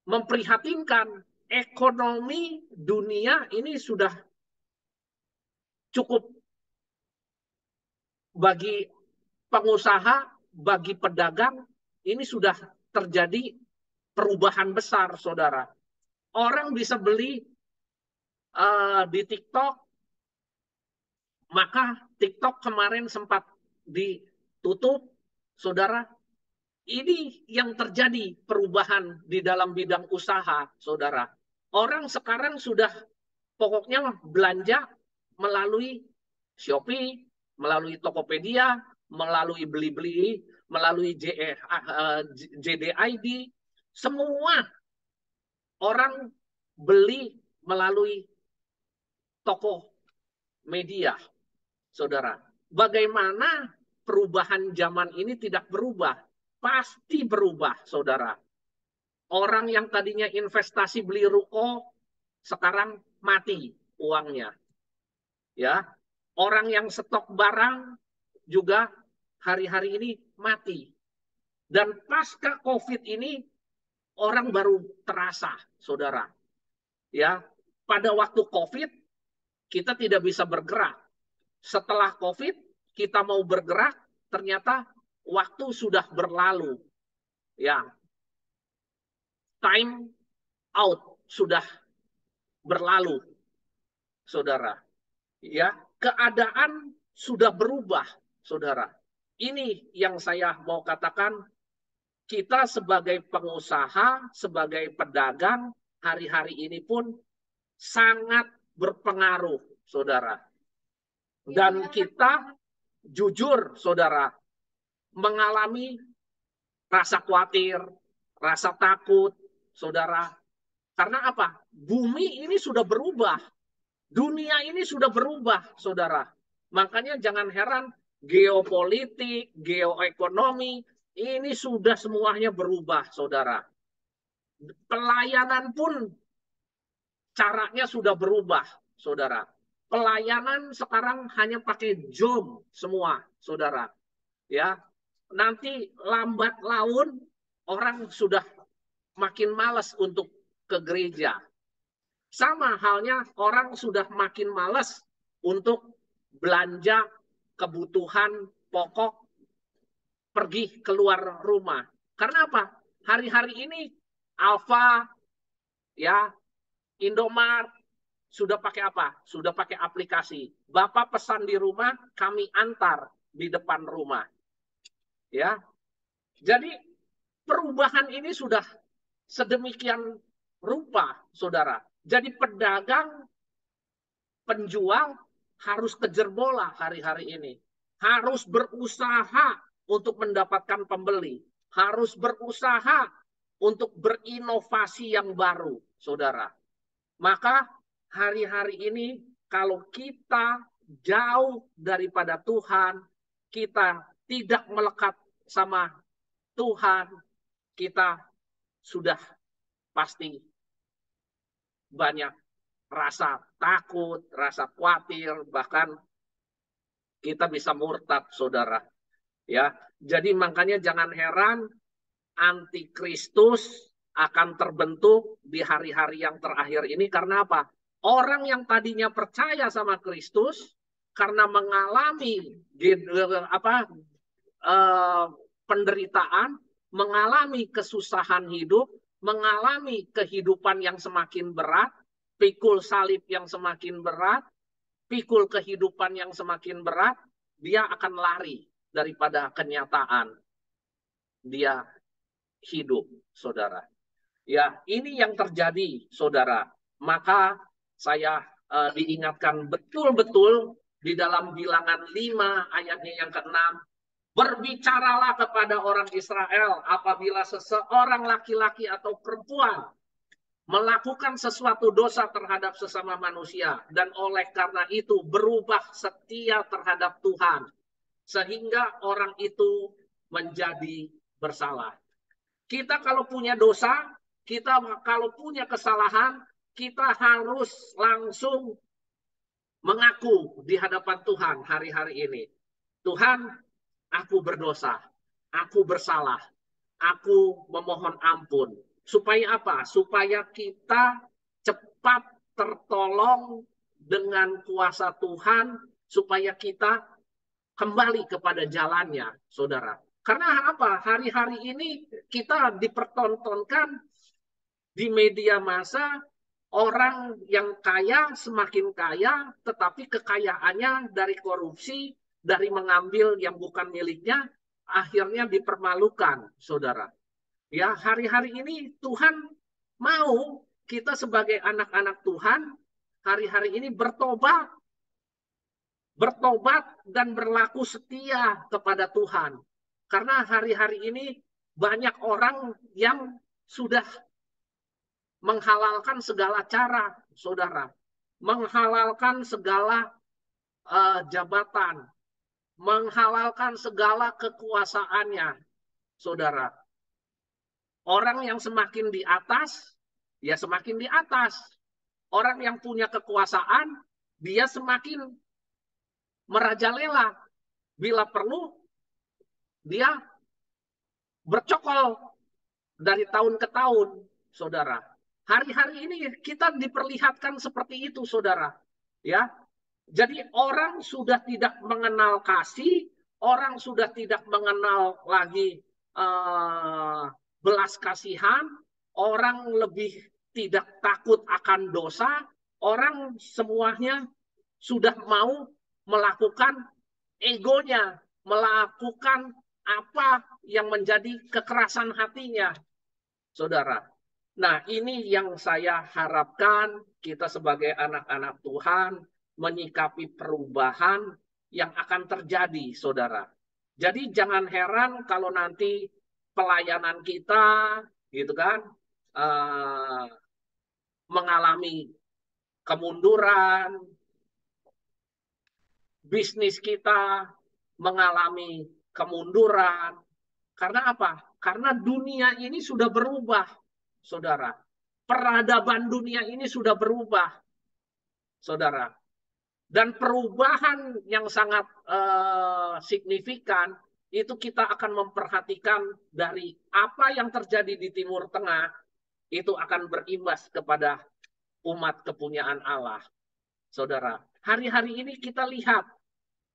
memprihatinkan, ekonomi dunia ini sudah cukup bagi pengusaha, bagi pedagang, ini sudah terjadi perubahan besar, saudara. Orang bisa beli di TikTok, maka TikTok kemarin sempat ditutup, saudara. Ini yang terjadi perubahan di dalam bidang usaha, saudara. Orang sekarang sudah pokoknya belanja melalui Shopee, melalui Tokopedia, melalui Blibli, melalui JDID. Semua orang beli melalui toko media, saudara. Bagaimana perubahan zaman ini tidak berubah? Pasti berubah, saudara. Orang yang tadinya investasi beli ruko, sekarang mati uangnya. Ya, orang yang stok barang juga hari-hari ini mati. Dan pasca COVID ini orang baru terasa, saudara. Ya, pada waktu COVID kita tidak bisa bergerak. Setelah COVID kita mau bergerak, ternyata waktu sudah berlalu. Ya, time out sudah berlalu, saudara. Ya, keadaan sudah berubah, saudara. Ini yang saya mau katakan, kita sebagai pengusaha, sebagai pedagang, hari-hari ini pun sangat berpengaruh, saudara. Dan kita jujur, saudara, mengalami rasa khawatir, rasa takut, saudara. Karena apa? Bumi ini sudah berubah. Dunia ini sudah berubah, saudara. Makanya jangan heran, geopolitik, geoekonomi, ini sudah semuanya berubah, saudara. Pelayanan pun caranya sudah berubah, saudara. Pelayanan sekarang hanya pakai Zoom semua, saudara. Ya, nanti lambat laun orang sudah makin malas untuk ke gereja. Sama halnya orang sudah makin malas untuk belanja kebutuhan pokok pergi keluar rumah. Karena apa? Hari-hari ini Alfa, ya, Indomart sudah pakai apa? Sudah pakai aplikasi. Bapak pesan di rumah, kami antar di depan rumah. Ya. Jadi perubahan ini sudah sedemikian rupa, saudara. Jadi pedagang, penjual harus kejar bola hari-hari ini. Harus berusaha untuk mendapatkan pembeli. Harus berusaha untuk berinovasi yang baru, saudara. Maka hari-hari ini kalau kita jauh daripada Tuhan, kita tidak melekat sama Tuhan, kita sudah pasti banyak rasa takut, rasa khawatir, bahkan kita bisa murtad, saudara. Ya, jadi makanya jangan heran antikristus akan terbentuk di hari-hari yang terakhir ini. Karena apa? Orang yang tadinya percaya sama Kristus karena mengalami penderitaan, mengalami kesusahan hidup, mengalami kehidupan yang semakin berat, pikul salib yang semakin berat, pikul kehidupan yang semakin berat, dia akan lari daripada kenyataan dia hidup, saudara. Ya, ini yang terjadi, saudara. Maka saya diingatkan betul-betul di dalam Bilangan 5 ayatnya yang ke-6. Berbicaralah kepada orang Israel apabila seseorang laki-laki atau perempuan melakukan sesuatu dosa terhadap sesama manusia dan oleh karena itu berubah setia terhadap Tuhan sehingga orang itu menjadi bersalah. Kita kalau punya dosa, kita kalau punya kesalahan, kita harus langsung mengaku di hadapan Tuhan hari-hari ini. Tuhan, aku berdosa, aku bersalah, aku memohon ampun. Supaya apa? Supaya kita cepat tertolong dengan kuasa Tuhan, supaya kita kembali kepada jalannya, saudara. Karena apa? Hari-hari ini kita dipertontonkan di media massa orang yang kaya semakin kaya, tetapi kekayaannya dari korupsi, dari mengambil yang bukan miliknya, akhirnya dipermalukan, saudara. Ya, hari-hari ini Tuhan mau kita sebagai anak-anak Tuhan, hari-hari ini bertobat dan berlaku setia kepada Tuhan. Karena hari-hari ini banyak orang yang sudah menghalalkan segala cara, saudara. Menghalalkan segala jabatan. Menghalalkan segala kekuasaannya, saudara. Orang yang semakin di atas, ya semakin di atas. Orang yang punya kekuasaan, dia semakin merajalela. Bila perlu, dia bercokol dari tahun ke tahun, saudara. Hari-hari ini kita diperlihatkan seperti itu, saudara. Ya, jadi orang sudah tidak mengenal kasih, orang sudah tidak mengenal lagi belas kasihan, orang lebih tidak takut akan dosa, orang semuanya sudah mau melakukan egonya, melakukan apa yang menjadi kekerasan hatinya, saudara. Nah, ini yang saya harapkan kita sebagai anak-anak Tuhan menyikapi perubahan yang akan terjadi, saudara. Jadi jangan heran kalau nanti pelayanan kita, gitu kan, mengalami kemunduran, bisnis kita mengalami kemunduran. Karena apa? Karena dunia ini sudah berubah, saudara. Peradaban dunia ini sudah berubah, saudara. Dan perubahan yang sangat signifikan itu kita akan memperhatikan dari apa yang terjadi di Timur Tengah itu akan berimbas kepada umat kepunyaan Allah, saudara. Hari-hari ini kita lihat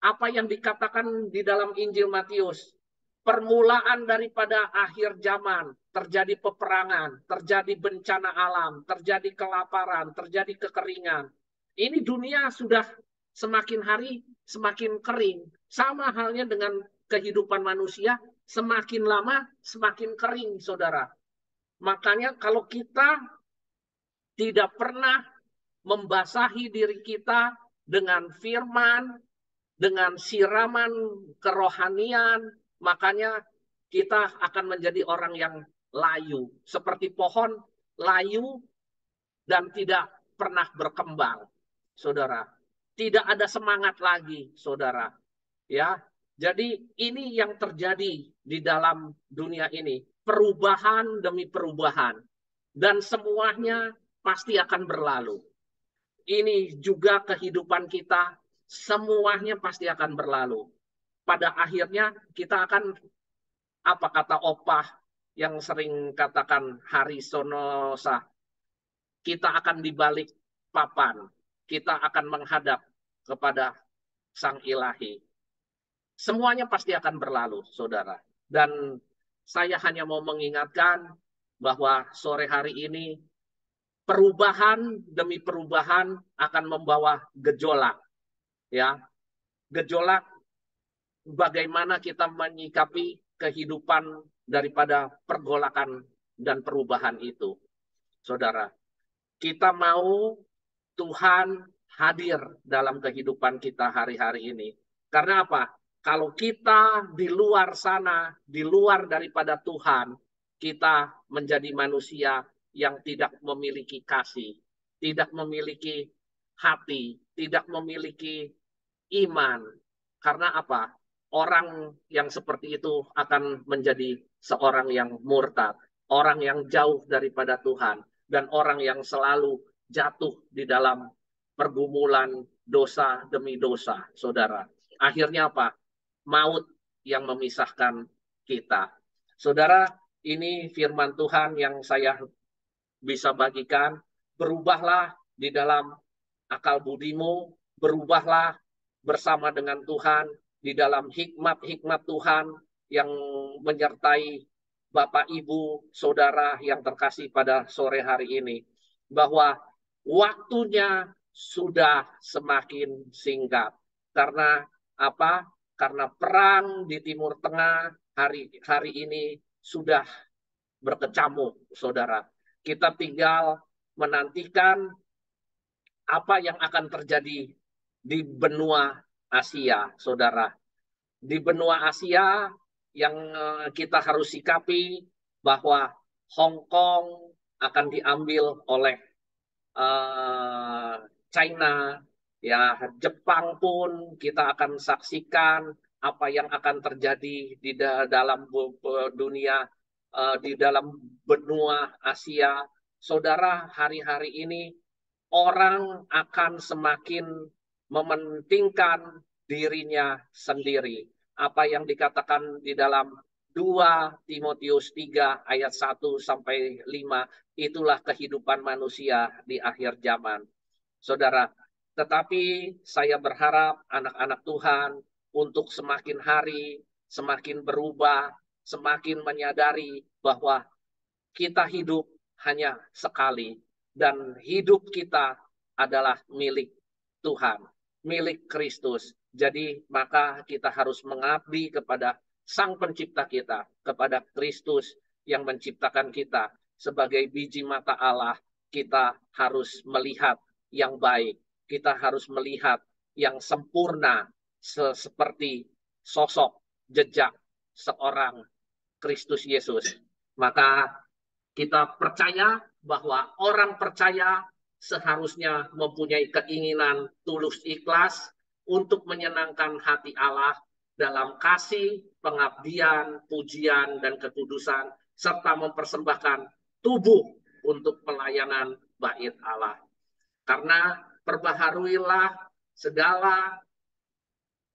apa yang dikatakan di dalam Injil Matius. Permulaan daripada akhir zaman, terjadi peperangan, terjadi bencana alam, terjadi kelaparan, terjadi kekeringan. Ini dunia sudah semakin hari semakin kering. Sama halnya dengan kehidupan manusia, semakin lama semakin kering, saudara. Makanya kalau kita tidak pernah membasahi diri kita dengan firman, dengan siraman kerohanian, makanya kita akan menjadi orang yang layu. Seperti pohon layu dan tidak pernah berkembang, saudara. Tidak ada semangat lagi, saudara. Ya, jadi ini yang terjadi di dalam dunia ini. Perubahan demi perubahan. Dan semuanya pasti akan berlalu. Ini juga kehidupan kita, semuanya pasti akan berlalu. Pada akhirnya kita akan, apa kata opah yang sering katakan Hari Sonosa, kita akan dibalik papan, kita akan menghadap kepada Sang Ilahi. Semuanya pasti akan berlalu, saudara. Dan saya hanya mau mengingatkan bahwa sore hari ini perubahan demi perubahan akan membawa gejolak. Ya, gejolak bagaimana kita menyikapi kehidupan daripada pergolakan dan perubahan itu. saudara. Kita mau Tuhan hadir dalam kehidupan kita hari-hari ini. Karena apa? Kalau kita di luar sana, di luar daripada Tuhan, kita menjadi manusia yang tidak memiliki kasih, tidak memiliki hati, tidak memiliki iman. Karena apa? Orang yang seperti itu akan menjadi seorang yang murtad, orang yang jauh daripada Tuhan, dan orang yang selalu jatuh di dalam pergumulan dosa demi dosa, saudara. Akhirnya apa? Maut yang memisahkan kita. Saudara, ini firman Tuhan yang saya bisa bagikan. Berubahlah di dalam akal budimu, berubahlah bersama dengan Tuhan, di dalam hikmat-hikmat Tuhan yang menyertai Bapak, Ibu, Saudara yang terkasih pada sore hari ini. Bahwa waktunya sudah semakin singkat. Karena apa? Karena perang di Timur Tengah hari ini sudah berkecamuk, saudara. Kita tinggal menantikan apa yang akan terjadi di benua Asia, saudara. Di benua Asia yang kita harus sikapi bahwa Hong Kong akan diambil oleh China, ya Jepang pun kita akan saksikan apa yang akan terjadi di dalam dunia, di dalam benua Asia. Saudara, hari-hari ini orang akan semakin mementingkan dirinya sendiri. Apa yang dikatakan di dalam 2 Timotius 3 ayat 1 sampai 5, itulah kehidupan manusia di akhir zaman. Saudara, tetapi saya berharap anak-anak Tuhan untuk semakin hari, semakin berubah, semakin menyadari bahwa kita hidup hanya sekali. Dan hidup kita adalah milik Tuhan, milik Kristus. Jadi maka kita harus mengabdi kepada Sang Pencipta kita, kepada Kristus yang menciptakan kita. Sebagai biji mata Allah, kita harus melihat yang baik. Kita harus melihat yang sempurna seperti sosok jejak seorang Kristus Yesus. Maka kita percaya bahwa orang percaya seharusnya mempunyai keinginan tulus ikhlas untuk menyenangkan hati Allah dalam kasih, pengabdian, pujian, dan kekudusan, serta mempersembahkan tubuh untuk pelayanan bait Allah. Karena perbaharuilah segala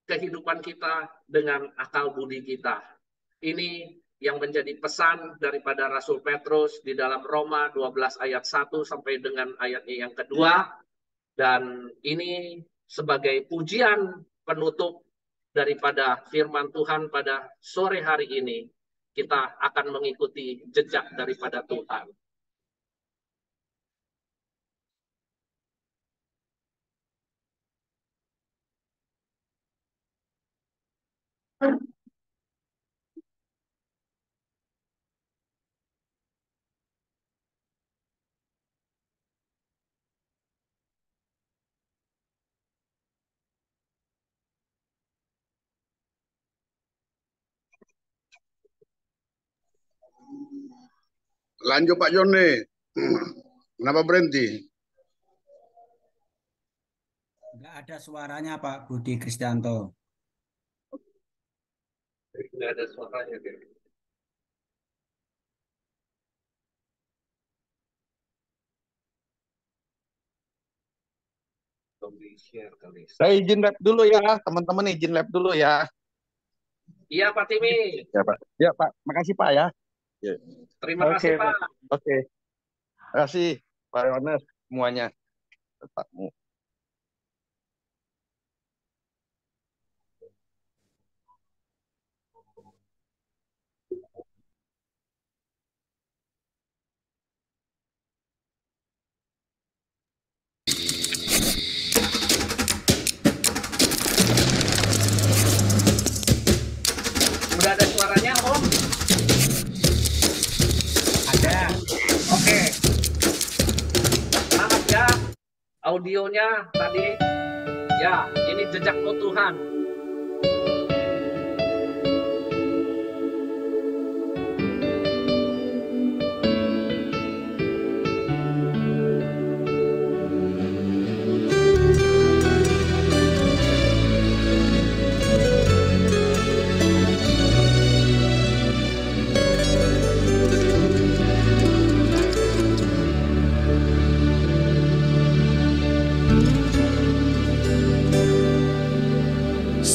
kehidupan kita dengan akal budi kita. Ini yang menjadi pesan daripada Rasul Petrus di dalam Roma 12 ayat 1 sampai dengan ayatnya yang kedua. Dan ini sebagai pujian penutup daripada firman Tuhan pada sore hari ini, kita akan mengikuti jejak daripada Tuhan. Lanjut Pak Joni. Kenapa berhenti? Nggak ada suaranya Pak Budi Kristianto. Nggak ada suaranya. Saya izin lab dulu ya, teman-teman izin lab dulu ya. Iya Pak Timi. Ya Pak. Ya Pak, makasih Pak ya. Ya. Terima kasih Pak. Oke. Terima kasih Pak Yohanes semuanya. Tetapmu. Udah ada suaranya Om? Ada. Oke. audionya tadi. Ya, ini jejakmu Tuhan.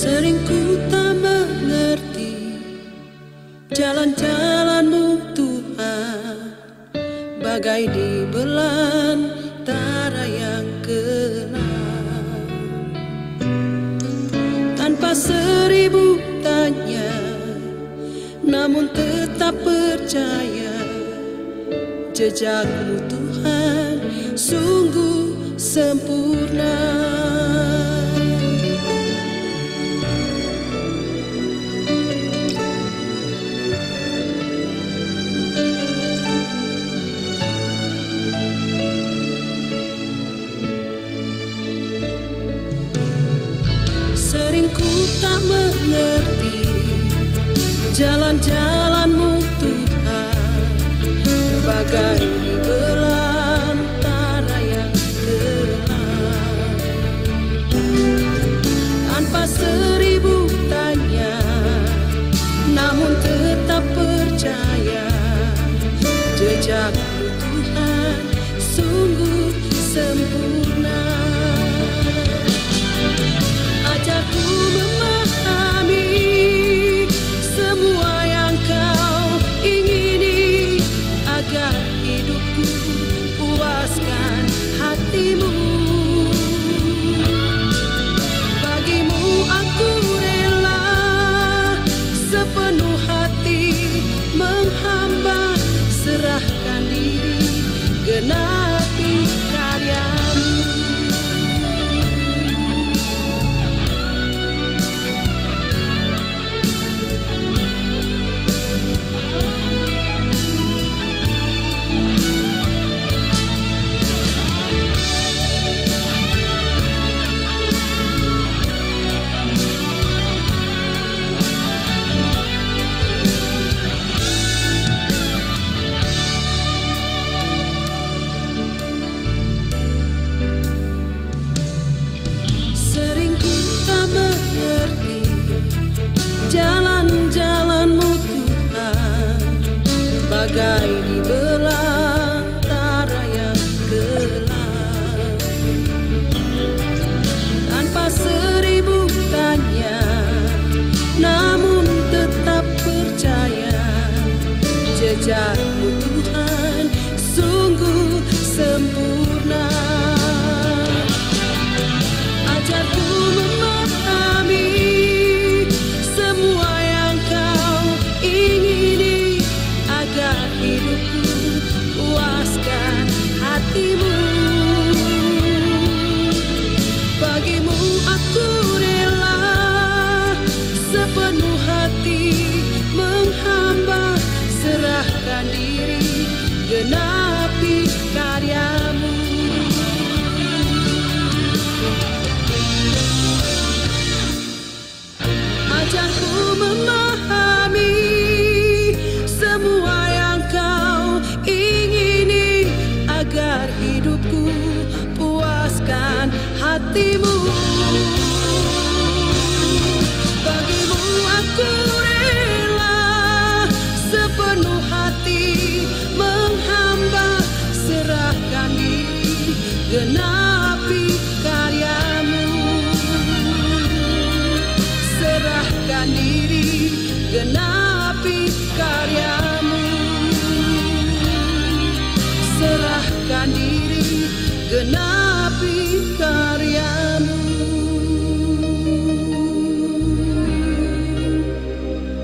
Sering ku tak mengerti jalan-jalan-Mu Tuhan, bagai di belantara yang gelap. Tanpa seribu tanya, namun tetap percaya, jejak-Mu Tuhan sungguh sempurna. Sering ku tak mengerti jalan-jalan-Mu Tuhan, bagai di belantara yang gelap. Tanpa seribu tanya, namun tetap percaya, jejak-Mu Tuhan sungguh sempurna. Ajarku memahami semua yang Kau ingini, agar hidupku puaskan hati-Mu. Bagi-Mu aku rela sepenuh hati menghamba, serahkan diri, genapi karya-Mu. Sering ku tak mengerti jalan-jalan-Mu Tuhan, bagai di belantara yang gelap. Tanpa seribu tanya, namun tetap percaya, jejak-Mu Tuhan sungguh sempurna. Ajarku memahami semua yang Kau ingini, agar hidupku puaskan hati-Mu. Bagi-Mu aku rela sepenuh hati menghamba, serahkan diri, genapi karya-Mu. Ajarku memahami semua yang Kau ingini, agar hidupku puaskan hati-Mu. Bagi-Mu aku rela sepenuh hati menghamba, serahkan diri, genapi karya-Mu. Serahkan diri, genapi karya-Mu. Serahkan diri, genapi karya-Mu.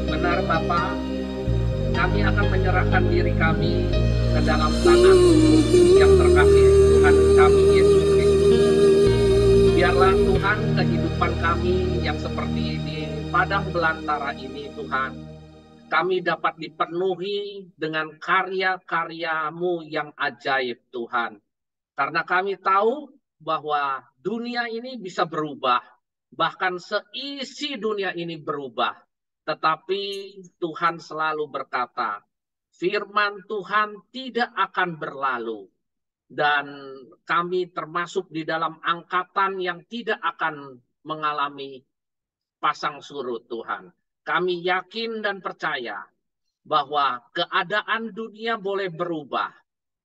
Benar Bapa, kami akan menyerahkan diri kami ke dalam tangan yang terkasih Tuhan kami Yesus Kristus. Biarlah Tuhan kehidupan kami yang seperti di padang belantara ini Tuhan, kami dapat dipenuhi dengan karya-karya-Mu yang ajaib Tuhan. Karena kami tahu bahwa dunia ini bisa berubah, bahkan seisi dunia ini berubah. Tetapi Tuhan selalu berkata, firman Tuhan tidak akan berlalu. Dan kami termasuk di dalam angkatan yang tidak akan mengalami pasang surut Tuhan. Kami yakin dan percaya bahwa keadaan dunia boleh berubah,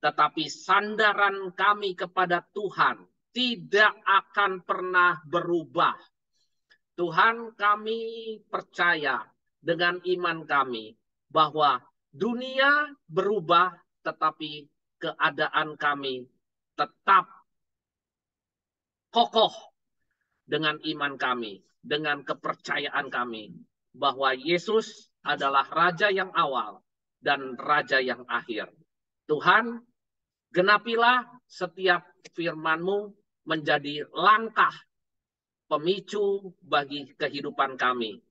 tetapi sandaran kami kepada Tuhan tidak akan pernah berubah. Tuhan, kami percaya dengan iman kami bahwa dunia berubah, tetapi keadaan kami tetap kokoh dengan iman kami, dengan kepercayaan kami bahwa Yesus adalah Raja yang awal dan Raja yang akhir. Tuhan, genapilah setiap firman-Mu menjadi langkah pemicu bagi kehidupan kami.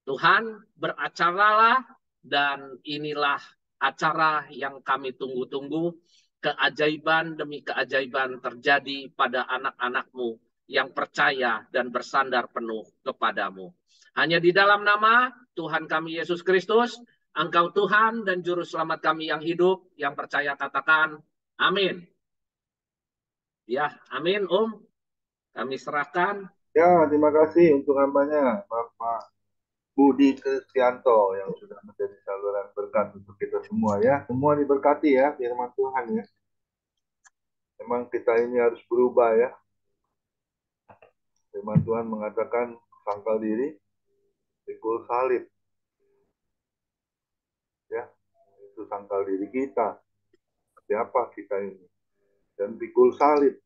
Tuhan, beracaralah, dan inilah acara yang kami tunggu-tunggu. Keajaiban demi keajaiban terjadi pada anak-anak-Mu yang percaya dan bersandar penuh kepadamu. Hanya di dalam nama Tuhan kami Yesus Kristus, Engkau Tuhan dan Juru Selamat kami yang hidup, yang percaya katakan, amin. Ya, amin, Om. Kami serahkan. Ya, terima kasih untuk hambanya, Bapak Budi Kristianto, yang sudah menjadi saluran berkat untuk kita semua ya. Semua diberkati ya, firman Tuhan ya. Memang kita ini harus berubah ya. Firman Tuhan mengatakan sangkal diri, pikul salib. Ya, itu sangkal diri kita. Siapa kita ini? Dan pikul salib.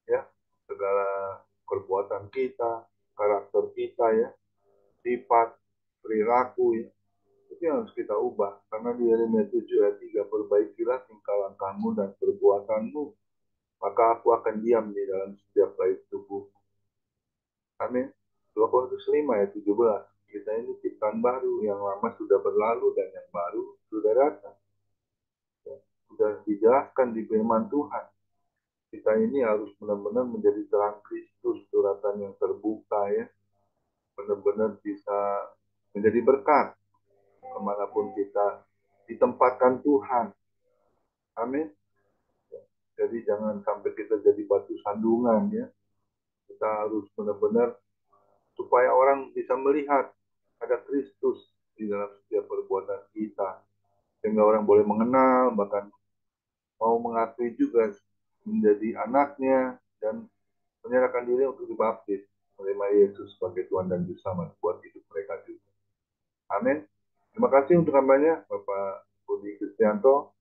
Ya, segala perbuatan kita, karakter kita ya, sifat, perilaku ya, itu yang harus kita ubah. Karena di Yeremia 7 ayat 3, perbaikilah tingkah langkahmu dan perbuatanmu, maka aku akan diam di dalam setiap bait tubuh. Amin. 2 Korintus 5 ayat 17, kita ini ciptaan baru, yang lama sudah berlalu dan yang baru sudah datang. Ya, sudah dijelaskan di firman Tuhan. Kita ini harus benar-benar menjadi terang Kristus, suratan yang terbuka ya. Benar-benar bisa menjadi berkat kemanapun kita ditempatkan Tuhan. Amin. Jadi jangan sampai kita jadi batu sandungan ya. Kita harus benar-benar supaya orang bisa melihat ada Kristus di dalam setiap perbuatan kita. Sehingga orang boleh mengenal, bahkan mau mengakui juga menjadi anaknya dan menyerahkan diri untuk dibaptis, menerima Yesus sebagai Tuhan dan Juru Selamat buat hidup mereka juga. Amin. Terima kasih untuk hambanya, Bapak Budi Kristianto.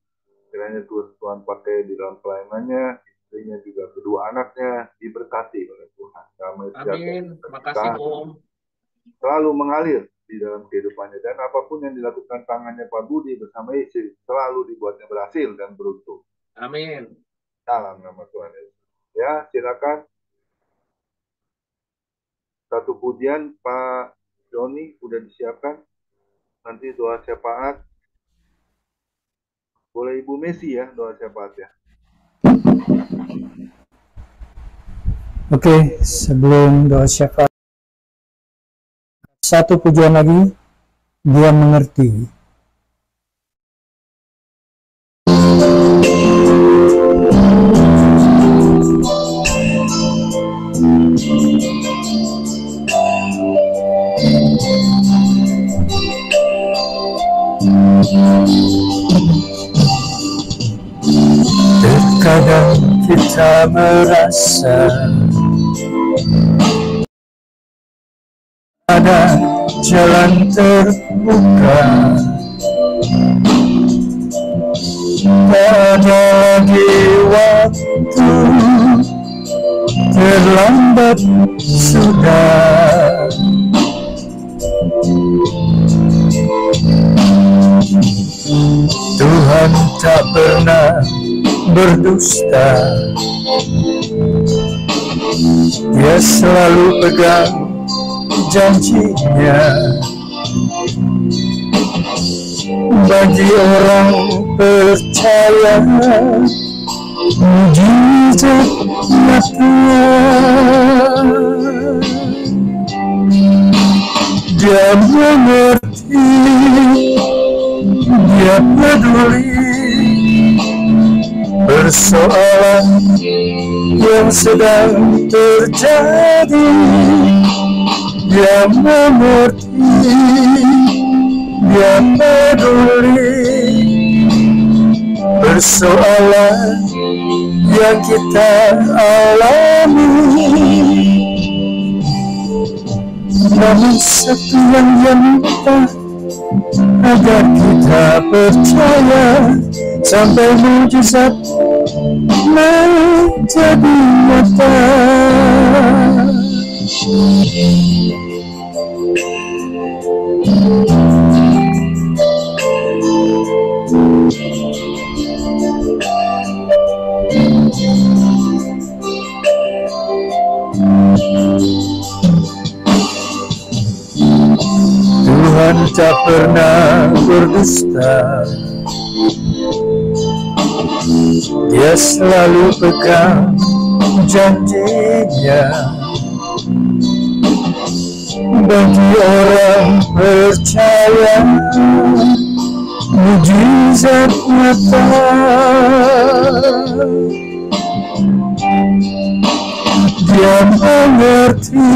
Kiranya Tuhan pakai di dalam pelayanannya, istrinya juga, kedua anaknya diberkati oleh Tuhan. Amin. Terima kasih, Om. Selalu mengalir di dalam kehidupannya. Dan apapun yang dilakukan tangannya Pak Budi bersama istri, selalu dibuatnya berhasil dan beruntung. Amin. Dalam nama Tuhan Yesus. Ya, silakan. Satu pujian Pak Joni udah disiapkan. Nanti doa syafaat. Boleh Ibu Messi ya doa syafaat ya. Oke, sebelum doa syafaat, satu pujian lagi, Dia Mengerti. Terkadang kita merasa ada jalan terbuka, tak ada lagi waktu, terlambat sudah. Tuhan tak pernah berdusta, Dia selalu pegang janjinya. Bagi orang percaya, mujizatnya Tuhan. Dia mengerti, dia peduli persoalan yang sedang terjadi. Dia mengerti, dia peduli persoalan yang kita alami. Namun satu yang dia minta, agar kita percaya sampai mujizat menjadi nyata. Tuhan tak pernah berdusta, Dia selalu pegang janjinya. Bagi orang percaya, mujizat nyata. Dia mengerti,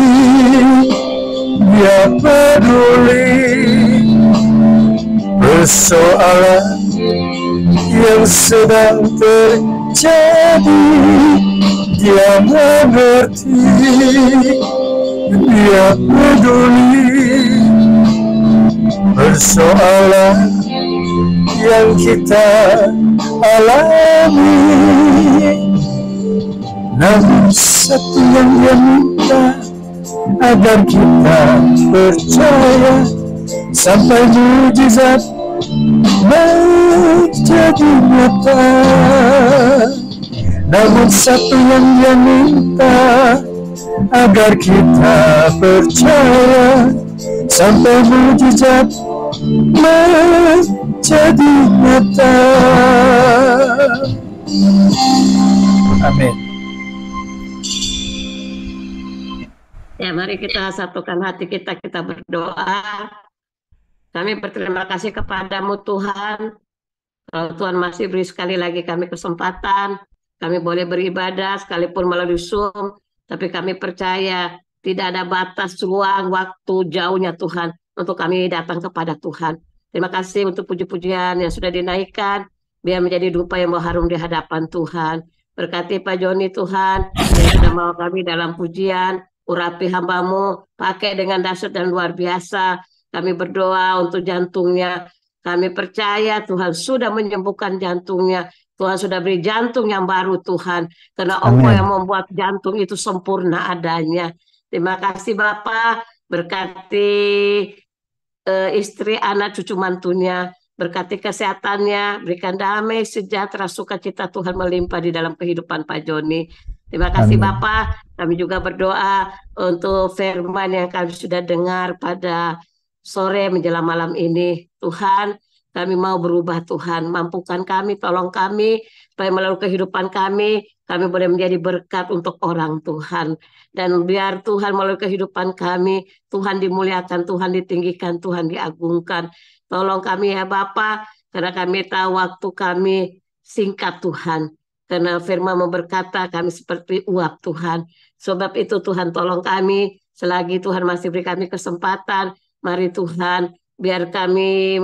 dia peduli persoalan yang sedang terjadi. Dia mengerti, dia peduli persoalan yang kita alami. Namun satu yang dia minta, agar kita percaya sampai mujizat menjadi nyata. Namun satu yang dia minta, agar kita percaya sampai mujizat menjadi nyata. Amin. Ya, mari kita satukan hati kita berdoa. Kami berterima kasih kepadamu Tuhan. Kalau Tuhan masih beri sekali lagi kami kesempatan, kami boleh beribadah sekalipun melalui Zoom, tapi kami percaya tidak ada batas ruang, waktu, jauhnya Tuhan untuk kami datang kepada Tuhan. Terima kasih untuk puji-pujian yang sudah dinaikkan, biar menjadi dupa yang harum di hadapan Tuhan. Berkati Pak Joni Tuhan, yang sudah mau kami dalam pujian, urapi hamba-Mu, pakai dengan dahsyat dan luar biasa. Kami berdoa untuk jantungnya. Kami percaya Tuhan sudah menyembuhkan jantungnya. Tuhan sudah beri jantung yang baru Tuhan. Karena Allah yang membuat jantung itu sempurna adanya. Terima kasih Bapak. Berkati istri, anak, cucu mantunya. Berkati kesehatannya. Berikan damai, sejahtera, sukacita Tuhan melimpah di dalam kehidupan Pak Joni. Terima kasih Bapak. Kami juga berdoa untuk firman yang kami sudah dengar pada sore menjelang malam ini. Tuhan, kami mau berubah Tuhan. Mampukan kami, tolong kami, supaya melalui kehidupan kami boleh menjadi berkat untuk orang Tuhan. Dan biar Tuhan melalui kehidupan kami, Tuhan dimuliakan, Tuhan ditinggikan, Tuhan diagungkan. Tolong kami ya Bapak, karena kami tahu waktu kami singkat Tuhan. Karena firman berkata kami seperti uap Tuhan. Sebab itu Tuhan tolong kami, selagi Tuhan masih beri kami kesempatan, mari Tuhan biar kami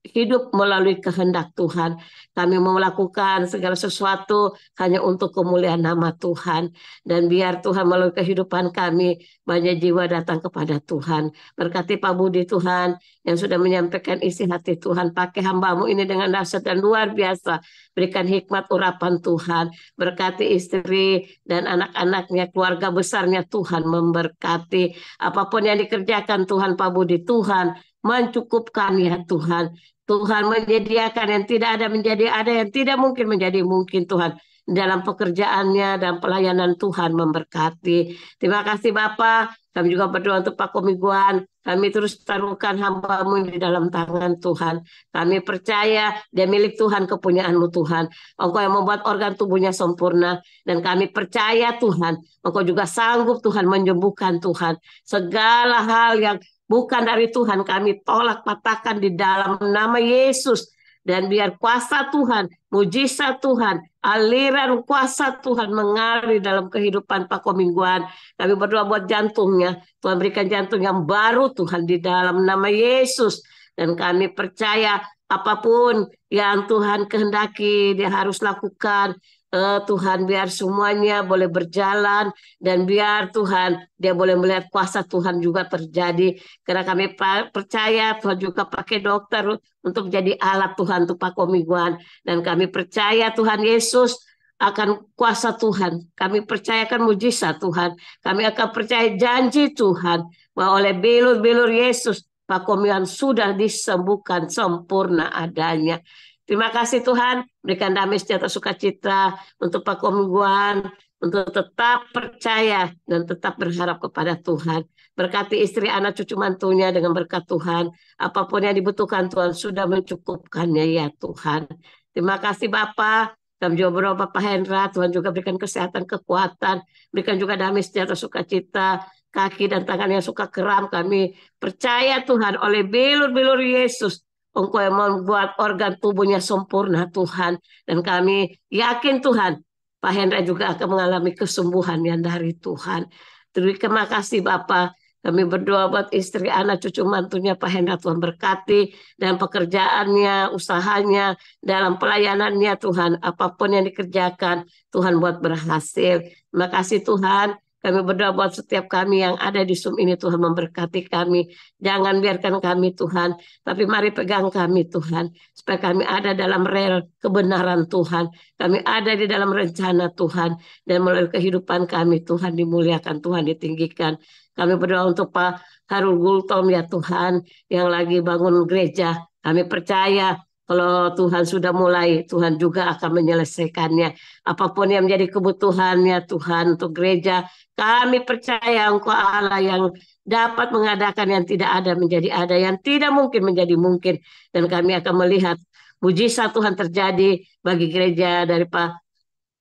hidup melalui kehendak Tuhan. Kami mau melakukan segala sesuatu hanya untuk kemuliaan nama Tuhan. Dan biar Tuhan melalui kehidupan kami banyak jiwa datang kepada Tuhan. Berkati Pak Budi Tuhan yang sudah menyampaikan isi hati Tuhan. Pakai hamba-Mu ini dengan dahsyat dan luar biasa. Berikan hikmat urapan Tuhan. Berkati istri dan anak-anaknya, keluarga besarnya Tuhan memberkati. Apapun yang dikerjakan Tuhan Pak Budi, Tuhan mencukupkan ya Tuhan. Tuhan menyediakan yang tidak ada menjadi ada, yang tidak mungkin menjadi mungkin Tuhan. dalam pekerjaannya dan pelayanan. Tuhan memberkati. Terima kasih Bapak. Kami juga berdoa untuk Pak Komiguan. Kami terus taruhkan hamba-Mu di dalam tangan Tuhan. Kami percaya dia milik Tuhan, kepunyaan-Mu Tuhan. Engkau yang membuat organ tubuhnya sempurna. Dan kami percaya Tuhan, Engkau juga sanggup Tuhan menyembuhkan Tuhan. Segala hal yang bukan dari Tuhan kami tolak patahkan di dalam nama Yesus. Dan biar kuasa Tuhan, mujizat Tuhan, aliran kuasa Tuhan mengalir dalam kehidupan Pak Komingguan. Kami berdoa buat jantungnya. Tuhan berikan jantung yang baru Tuhan di dalam nama Yesus. Dan kami percaya apapun yang Tuhan kehendaki dia harus lakukan. Tuhan biar semuanya boleh berjalan. Dan biar Tuhan dia boleh melihat kuasa Tuhan juga terjadi. Karena kami percaya Tuhan juga pakai dokter untuk jadi alat Tuhan untuk Pak Komiguan. Dan kami percaya Tuhan Yesus akan kuasa Tuhan. Kami percayakan mujizat Tuhan. Kami akan percaya janji Tuhan bahwa oleh bilur-bilur Yesus Pak Komiguan sudah disembuhkan sempurna adanya. Terima kasih Tuhan, berikan damai sejahtera sukacita untuk Pak Komiguan, untuk tetap percaya dan tetap berharap kepada Tuhan. Berkati istri, anak, cucu mantunya dengan berkat Tuhan. Apapun yang dibutuhkan Tuhan sudah mencukupkannya ya Tuhan. Terima kasih Bapak. Kami juga berdoa Bapak Hendra, Tuhan juga berikan kesehatan, kekuatan. Berikan juga damai sejahtera sukacita. Kaki dan tangan yang suka kram kami percaya Tuhan oleh bilur-bilur Yesus. Engkau yang membuat organ tubuhnya sempurna Tuhan. Dan kami yakin Tuhan, Pak Hendra juga akan mengalami kesembuhan yang dari Tuhan. Terima kasih Bapak. Kami berdoa buat istri, anak, cucu mantunya Pak Hendra. Tuhan berkati dalam pekerjaannya, usahanya, dalam pelayanannya Tuhan. Apapun yang dikerjakan, Tuhan buat berhasil. Terima kasih Tuhan. Kami berdoa buat setiap kami yang ada di Zoom ini Tuhan memberkati kami. Jangan biarkan kami Tuhan, tapi mari pegang kami Tuhan. Supaya kami ada dalam rel kebenaran Tuhan. Kami ada di dalam rencana Tuhan. Dan melalui kehidupan kami Tuhan dimuliakan, Tuhan ditinggikan. Kami berdoa untuk Pak Harul Gultom ya Tuhan yang lagi bangun gereja. Kami percaya kalau Tuhan sudah mulai, Tuhan juga akan menyelesaikannya. Apapun yang menjadi kebutuhannya Tuhan untuk gereja, kami percaya Engkau Allah yang dapat mengadakan yang tidak ada menjadi ada, yang tidak mungkin menjadi mungkin. Dan kami akan melihat mujizat Tuhan terjadi bagi gereja dari Pak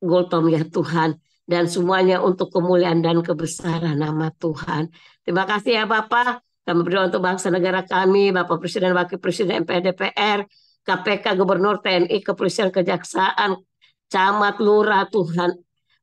Gultom ya Tuhan. Dan semuanya untuk kemuliaan dan kebesaran nama Tuhan. Terima kasih ya Bapak. Kami berdoa untuk bangsa negara kami, Bapak Presiden, Wakil Presiden, MPR, DPR, KPK, Gubernur, TNI, Kepolisian, Kejaksaan, Camat, Lurah, Tuhan.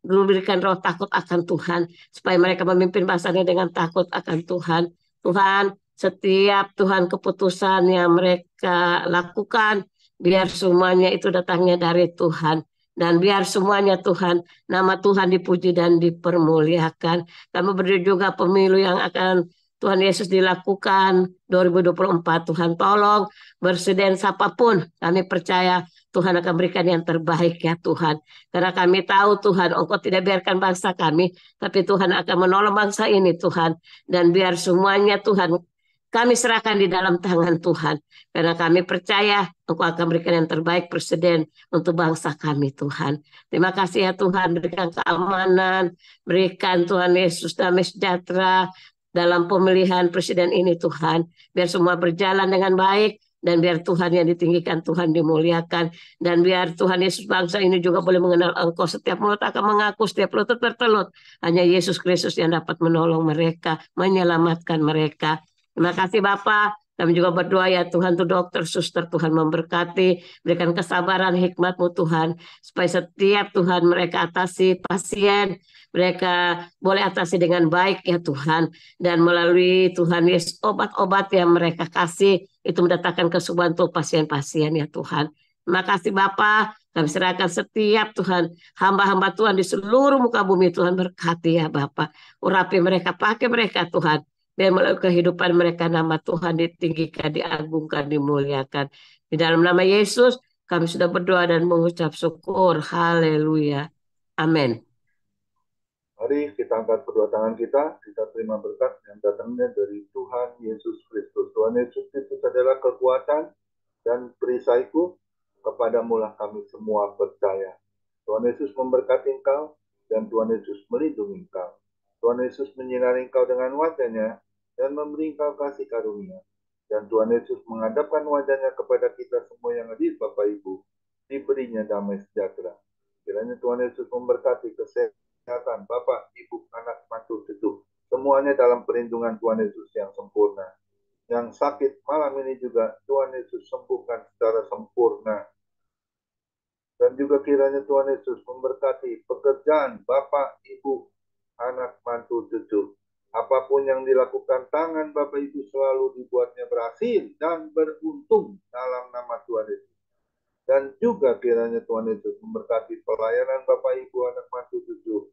Berikan roh takut akan Tuhan. Supaya mereka memimpin bangsanya dengan takut akan Tuhan. Tuhan, setiap Tuhan keputusan yang mereka lakukan, biar semuanya itu datangnya dari Tuhan. Dan biar semuanya Tuhan, nama Tuhan dipuji dan dipermuliakan. Kami berdoa juga pemilu yang akan Tuhan Yesus dilakukan 2024. Tuhan tolong presiden siapapun, kami percaya Tuhan akan berikan yang terbaik ya Tuhan. Karena kami tahu Tuhan, Engkau tidak biarkan bangsa kami, tapi Tuhan akan menolong bangsa ini Tuhan. Dan biar semuanya Tuhan, kami serahkan di dalam tangan Tuhan. Karena kami percaya Engkau akan berikan yang terbaik presiden untuk bangsa kami Tuhan. Terima kasih ya Tuhan, berikan keamanan, berikan Tuhan Yesus damai sejahtera dalam pemilihan presiden ini Tuhan. Biar semua berjalan dengan baik. Dan biar Tuhan yang ditinggikan, Tuhan dimuliakan. Dan biar Tuhan Yesus bangsa ini juga boleh mengenal Engkau. Setiap mulut akan mengaku, setiap lutut bertelut. Hanya Yesus Kristus yang dapat menolong mereka, menyelamatkan mereka. Terima kasih Bapak. Kami juga berdoa ya Tuhan untuk dokter, suster, Tuhan memberkati. Berikan kesabaran, hikmat-Mu Tuhan. Supaya setiap Tuhan mereka atasi pasien. Mereka boleh atasi dengan baik ya Tuhan. Dan melalui Tuhan Yesus obat-obat yang mereka kasih. Itu mendatangkan kesembuhan untuk pasien-pasien ya Tuhan. Terima kasih Bapak. Kami serahkan setiap Tuhan. Hamba-hamba Tuhan di seluruh muka bumi Tuhan berkati ya Bapak. Urapi mereka, pakai mereka Tuhan. Biar melalui kehidupan mereka nama Tuhan ditinggikan, diagungkan, dimuliakan. Di dalam nama Yesus kami sudah berdoa dan mengucap syukur. Haleluya. Amin. Mari kita angkat kedua tangan kita terima berkat yang datangnya dari Tuhan Yesus Kristus. Tuhan Yesus Kristus adalah kekuatan dan perisaiku, kepadamu lah kami semua percaya. Tuhan Yesus memberkati engkau dan Tuhan Yesus melindungi engkau. Tuhan Yesus menyinari engkau dengan wajah-Nya dan memberi engkau kasih karunia. Dan Tuhan Yesus menghadapkan wajah-Nya kepada kita semua yang hadir, Bapak Ibu, diberinya damai sejahtera. Kiranya Tuhan Yesus memberkati kesehatan Bapak, Ibu, anak, mantu, cucu, semuanya dalam perlindungan Tuhan Yesus yang sempurna. Yang sakit malam ini juga Tuhan Yesus sembuhkan secara sempurna. Dan juga kiranya Tuhan Yesus memberkati pekerjaan Bapak, Ibu, anak, mantu, cucu. Apapun yang dilakukan tangan Bapak Ibu selalu dibuatnya berhasil dan beruntung dalam nama Tuhan Yesus. Dan juga kiranya Tuhan Yesus memberkati pelayanan Bapak Ibu, anak, mantu, cucu.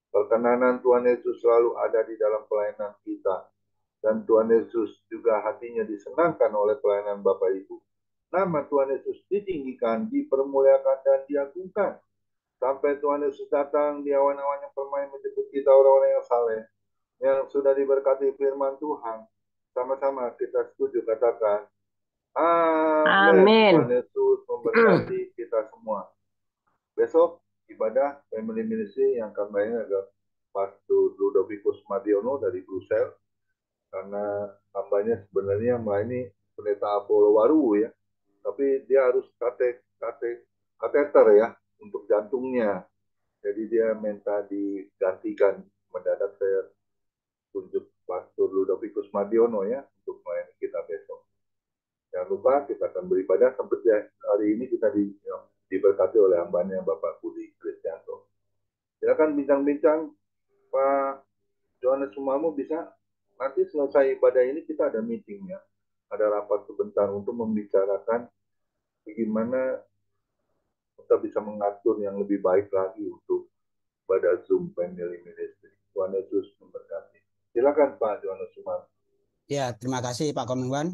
Perkenanan Tuhan Yesus selalu ada di dalam pelayanan kita. Dan Tuhan Yesus juga hatinya disenangkan oleh pelayanan Bapak Ibu. Nama Tuhan Yesus ditinggikan, dipermuliakan, dan diagungkan. Sampai Tuhan Yesus datang di awan-awan yang permai menjemput kita orang-orang yang saleh, yang sudah diberkati firman Tuhan. Sama-sama kita setuju katakan, amin. Amin. Tuhan Yesus memberkati kita semua. Besok ibadah Family Ministry yang akan melayani adalah Pastor Ludovicus Madiono dari Brussels. Karena hambanya sebenarnya melayani pendeta Apollo Waru ya, tapi dia harus kateter ya untuk jantungnya, jadi dia minta digantikan. Mendadak saya tunjuk Pastor Ludovicus Madiono ya untuk melayani kita besok. Jangan lupa kita akan beribadah seperti hari ini kita diberkati oleh hambanya Bapak Budi Kristianto. Silakan bincang-bincang Pak Johannes Sumamu, bisa. Nanti selesai ibadah ini kita ada meeting ya. Ada rapat sebentar untuk membicarakan bagaimana kita bisa mengatur yang lebih baik lagi untuk pada Zoom Family Ministry. Tuhan Yesus memberkati. Silakan Pak Johannes Sumamu. Ya, terima kasih Pak Komengwan.